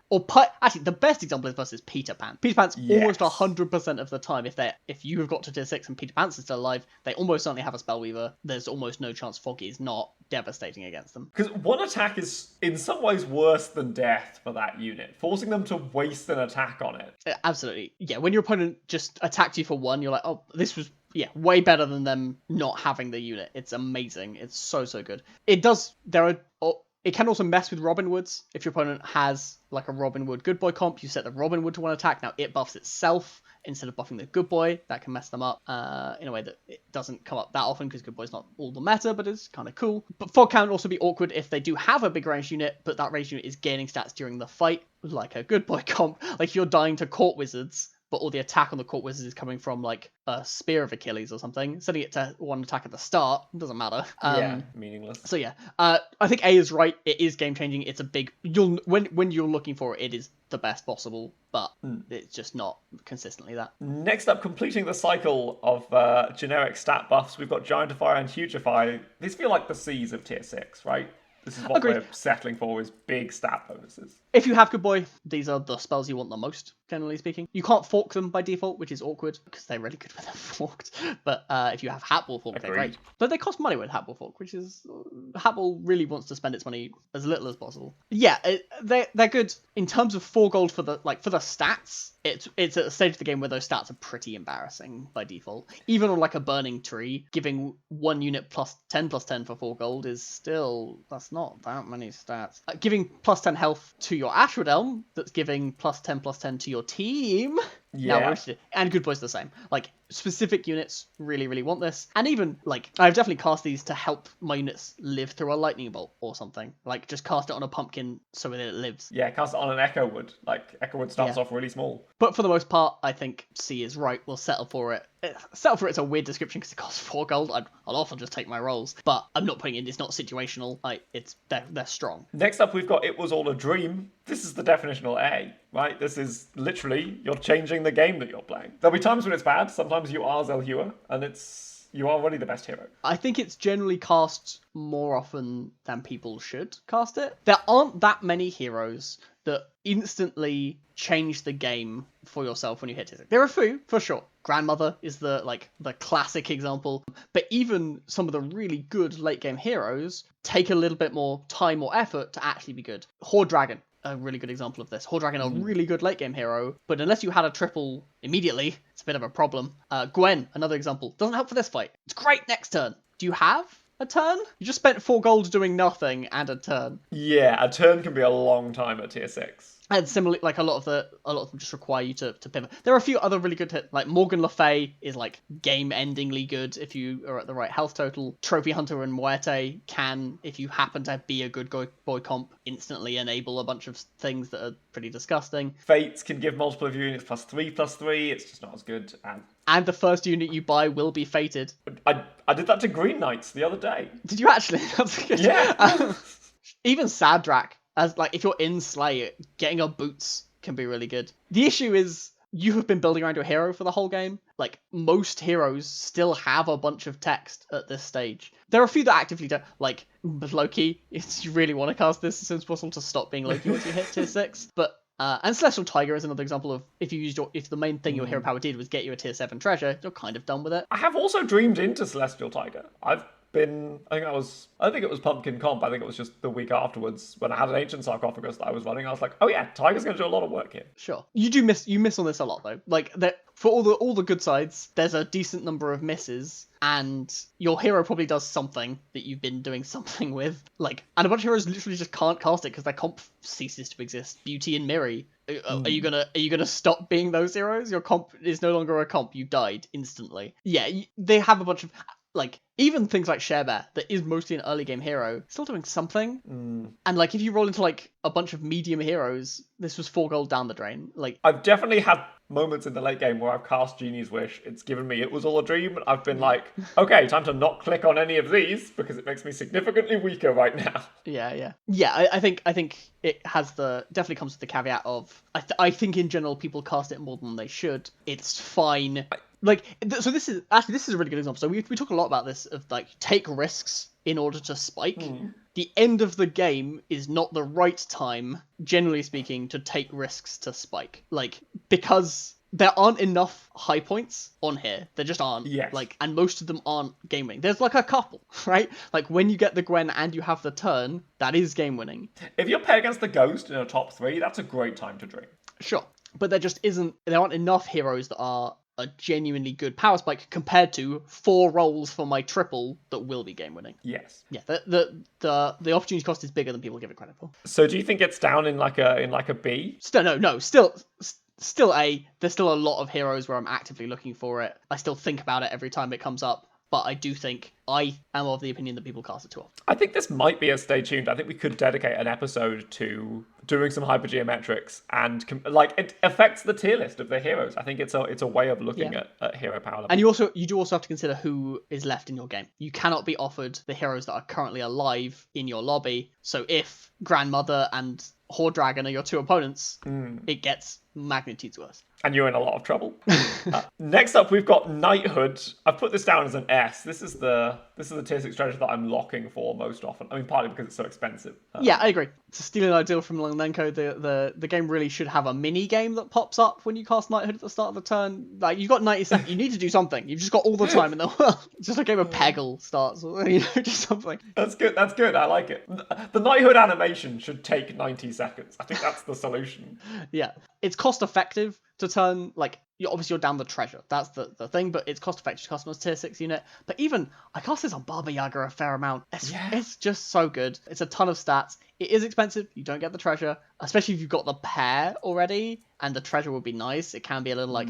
Actually, the best example of this is Peter Pan. Peter Pan's almost 100% of the time. If you have got to tier 6 and Peter Pan's is still alive, they almost certainly have a Spellweaver. There's almost no chance Fog is not. devastating against them. Because one attack is in some ways worse than death for that unit, forcing them to waste an attack on it. Absolutely. Yeah, when your opponent just attacked you for one, you're like, oh, this was way better than them not having the unit. It's amazing. It's so good. It can also mess with Robin Hoods. If your opponent has like a Robin Hood Good Boy comp, you set the Robin Hood to one attack. Now it buffs itself instead of buffing the Good Boy. That can mess them up in a way that it doesn't come up that often because Good Boy's not all the meta, but it's kind of cool. But Fog can also be awkward if they do have a big ranged unit, but that ranged unit is gaining stats during the fight, like a Good Boy comp. Like if you're dying to Court Wizards, but all the attack on the Court Wizards is coming from like a Spear of Achilles or something. Setting it to one attack at the start doesn't matter. Meaningless. So yeah, I think A is right. It is game changing. It's a big. When you're looking for it, it is the best possible, but it's just not consistently that. Next up, completing the cycle of generic stat buffs, we've got Giantify and Hugify. These feel like the C's of tier 6, right? This is what we're settling for, is big stat bonuses. If you have Good Boy, these are the spells you want the most, generally speaking. You can't fork them by default, which is awkward, because they're really good when they're forked. But if you have Hatball Fork, they're great. But they cost money with Hatball Fork, which is... Hatball really wants to spend its money as little as possible. Yeah, they're good in terms of 4 gold for the stats. It's at a stage of the game where those stats are pretty embarrassing by default. Even on like a Burning Tree, giving 1 unit +10 +10 for 4 gold is still... That's not that many stats. Giving +10 health to your Ashwood Elm, that's giving +10 +10 to your team. Yeah. And Good Boy's the same. Like, specific units really want this. And even, like, I've definitely cast these to help my units live through a lightning bolt or something. Like, just cast it on a pumpkin so that it lives. Yeah, cast it on an Echo Wood. Like, Echo Wood starts off really small. But for the most part, I think C is right. We'll settle for it. Settle for it's a weird description because it costs 4 gold. I'll often just take my rolls. But I'm not putting it, it's not situational. They're strong. Next up, we've got It Was All a Dream. This is the definitional A, right? This is literally, you're changing the game that you're playing. There'll be times when it's bad. Sometimes you are Zelhua, and you are really the best hero. I think it's generally cast more often than people should cast it. There aren't that many heroes that instantly change the game for yourself when you hit it. There are a few, for sure. Grandmother is the classic example. But even some of the really good late game heroes take a little bit more time or effort to actually be good. Horde Dragon, a really good example of this. Horde Dragon, a really good late game hero, but unless you had a triple immediately, it's a bit of a problem. Gwen, another example, doesn't help for this fight. It's great next turn. Do you have a turn? You just spent 4 gold doing nothing and a turn. Yeah, a turn can be a long time at tier 6. And similarly, like a lot of them just require you to pivot. There are a few other really good hits, like Morgan Le Fay is like game-endingly good if you are at the right health total. Trophy Hunter and Muerte can, if you happen to be a good boy comp, instantly enable a bunch of things that are pretty disgusting. Fates can give multiple of your units +3/+3. It's just not as good. And the first unit you buy will be fated. I did that to Green Knights the other day. Did you actually? That's good. Yeah. Even Sadrak, as like if you're in Slay, getting a boots can be really good. The issue is you have been building around your hero for the whole game. Like, most heroes still have a bunch of text at this stage. There are a few that actively don't, like Loki. If you really want to cast this as soon as possible to stop being Loki once you hit tier 6. But and Celestial Tiger is another example of if the main thing your hero power did was get you a tier 7 treasure, you're kind of done with it. I have also dreamed into Celestial Tiger. I think it was Pumpkin Comp. I think it was just the week afterwards when I had an Ancient Sarcophagus that I was running. I was like, oh yeah, Tiger's going to do a lot of work here. Sure. You miss on this a lot though. Like for all the good sides, there's a decent number of misses, and your hero probably does something that you've been doing something with. Like, and a bunch of heroes literally just can't cast it because their comp ceases to exist. Beauty and Miri. Are you gonna stop being those heroes? Your comp is no longer a comp. You died instantly. Yeah, they have a bunch of. Like, even things like Sharebear, that is mostly an early game hero, still doing something. And, like, if you roll into, like, a bunch of medium heroes, this was 4 gold down the drain. Like, I've definitely had moments in the late game where I've cast Genie's Wish. It's given me It Was All a Dream. And I've been like, okay, time to not click on any of these because it makes me significantly weaker right now. Yeah. I think it has definitely comes with the caveat of, I think in general people cast it more than they should. It's fine. So this is a really good example. So we talk a lot about this of like take risks in order to spike. The end of the game is not the right time, generally speaking, to take risks to spike. Like, because there aren't enough high points on here. There just aren't. Yes. Like, and most of them aren't game winning. There's like a couple, right? Like when you get the Gwen and you have the turn, that is game winning. If you're paired against the Ghost in a top 3, that's a great time to drink. Sure. But there aren't enough heroes that are a genuinely good power spike compared to 4 rolls for my triple that will be game winning. Yes. Yeah, the opportunity cost is bigger than people give it credit for. So do you think it's down in like a B? Still A. There's still a lot of heroes where I'm actively looking for it. I still think about it every time it comes up. But I do think I am of the opinion that people cast it too often. I think this might be a stay tuned. I think we could dedicate an episode to doing some hypergeometrics and it affects the tier list of the heroes. I think it's a way of looking at hero power level. And you do also have to consider who is left in your game. You cannot be offered the heroes that are currently alive in your lobby. So if Grandmother and Horde Dragon are your 2 opponents, it gets magnitudes worse. And you're in a lot of trouble. Next up, we've got Knighthood. I've put this down as an S. This is the tier 6 strategy that I'm locking for most often. I mean, partly because it's so expensive. Yeah, I agree. To steal an ideal from Lanenko, the game really should have a mini game that pops up when you cast Knighthood at the start of the turn. Like, you've got 90 seconds. You need to do something. You've just got all the time in the world. Just a game of Peggle starts, just something. That's good. I like it. The Knighthood animation should take 90 seconds. I think that's the solution. Yeah. It's cost effective to turn, like, you're down the treasure. That's the thing, but it's cost effective to cast on a tier 6 unit. But even, I cast this on Baba Yaga a fair amount. It's just so good. It's a ton of stats. It is expensive. You don't get the treasure, especially if you've got the pair already, and the treasure would be nice. It can be a little like,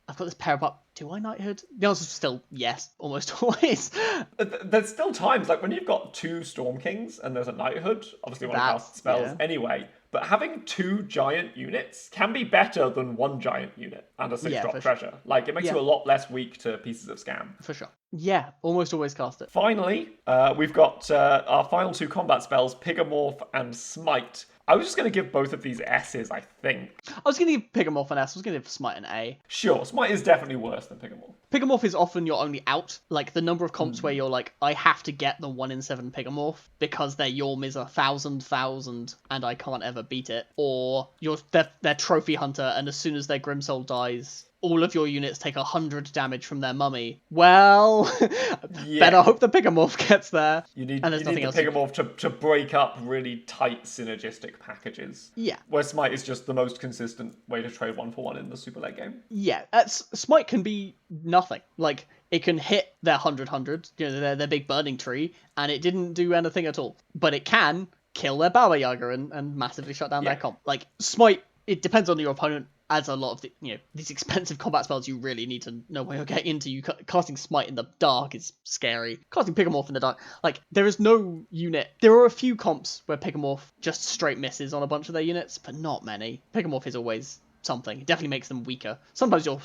I've got this pair up. Do I Knighthood? The answer is still yes, almost always. There's still times, like when you've got 2 Storm Kings and there's a Knighthood, obviously you want to cast spells anyway, but having 2 giant units can be better than 1 giant unit and a 6-drop treasure. Like, it makes you a lot less weak to pieces of scam. For sure. Yeah, almost always cast it. Finally, we've got our final 2 combat spells, Pigamorph and Smite. I was just going to give both of these S's, I think. I was going to give Pigamorph an S. I was going to give Smite an A. Sure, Smite is definitely worse than Pigamorph. Pigamorph is often your only out. Like, the number of comps where you're like, I have to get the 1 in 7 Pigamorph because their Yorm is 1,000 and I can't ever beat it. Or they're Trophy Hunter, and as soon as their Grimsoul dies, all of your units take 100 damage from their mummy. Well, better hope the Pigamorph gets there. You need the Pigamorph to break up really tight synergistic packages. Yeah. Where Smite is just the most consistent way to trade 1-for-1 in the super late game. Yeah, Smite can be nothing. Like, it can hit their 100, their big burning tree, and it didn't do anything at all. But it can kill their Baba Yaga and massively shut down their comp. Like, Smite, it depends on your opponent. As a lot of these expensive combat spells, you really need to know where you're getting into. Casting Smite in the dark is scary. Casting Pigamorph in the dark, like, there is no unit. There are a few comps where Pigamorph just straight misses on a bunch of their units, but not many. Pigamorph is always something. It definitely makes them weaker. Sometimes you're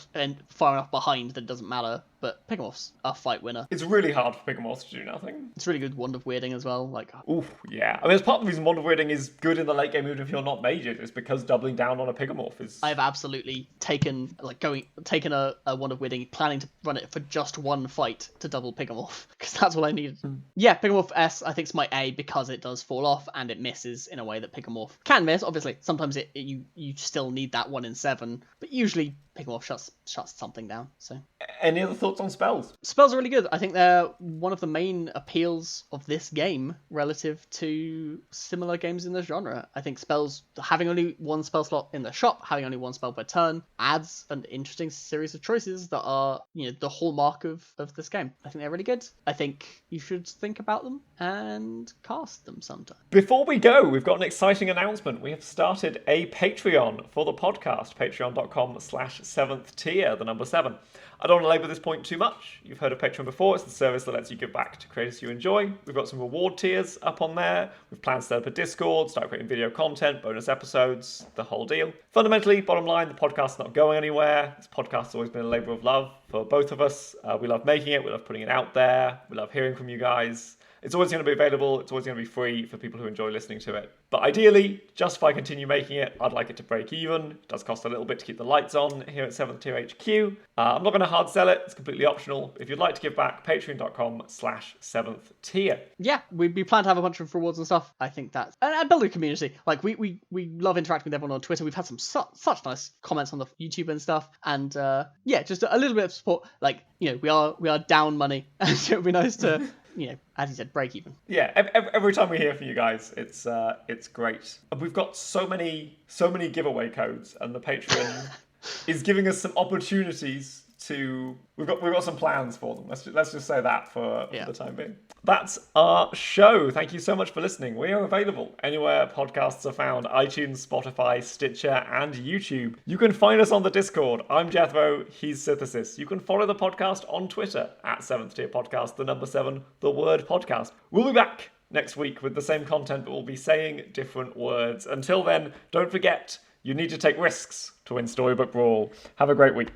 far enough behind that it doesn't matter, but Pigamorph's a fight winner. It's really hard for Pigamorphs to do nothing. It's really good Wand of Weirding as well. Like, oof, yeah. I mean, it's part of the reason Wand of Weirding is good in the late game, even if you're not mages, is because doubling down on a Pigamorph is... I've absolutely taken a Wand of Weirding, planning to run it for just 1 fight to double Pigamorph, because that's what I needed. Yeah, Pigamorph S, I think, is my A, because it does fall off, and it misses in a way that Pigamorph can miss. Obviously, sometimes you still need that 1 in 7, but usually Pigamorph shuts something down. So, any other thoughts on spells? Spells are really good. I think they're one of the main appeals of this game relative to similar games in the genre. I think spells, having only 1 spell slot in the shop, having only 1 spell per turn, adds an interesting series of choices that are, the hallmark of this game. I think they're really good. I think you should think about them and cast them sometime. Before we go, we've got an exciting announcement. We have started a Patreon for the podcast, patreon.com/7th tier, the number 7. I don't want to labour this point too much. You've heard of Patreon before. It's the service that lets you give back to creators you enjoy. We've got some reward tiers up on there. We've planned to set up a Discord, start creating video content, bonus episodes, the whole deal. Fundamentally, bottom line, the podcast's not going anywhere. This podcast's always been a labour of love for both of us. We love making it. We love putting it out there. We love hearing from you guys. It's always going to be available. It's always going to be free for people who enjoy listening to it. But ideally, just if I continue making it, I'd like it to break even. It does cost a little bit to keep the lights on here at 7th Tier HQ. I'm not going to hard sell it. It's completely optional. If you'd like to give back, patreon.com/7th tier. Yeah, we plan to have a bunch of rewards and stuff. I think that's... And build a community. Like, we love interacting with everyone on Twitter. We've had some such nice comments on the YouTube and stuff. And, yeah, just a little bit of support. Like, you know, we are down money. And so it would be nice to... you know, as you said, break even. Yeah, every time we hear from you guys, it's great. And we've got so many giveaway codes, and the Patreon is giving us some opportunities to. We've got some plans for them. Let's just say that for the time being. That's our show. Thank you so much for listening. We are available anywhere podcasts are found: iTunes, Spotify, Stitcher, and YouTube. You can find us on the Discord. I'm Jethro. He's Synthesis. You can follow the podcast on Twitter at 7th Tier Podcast, the number 7, the word podcast. We'll be back next week with the same content, but we'll be saying different words. Until then, don't forget, you need to take risks to win Storybook Brawl. Have a great week.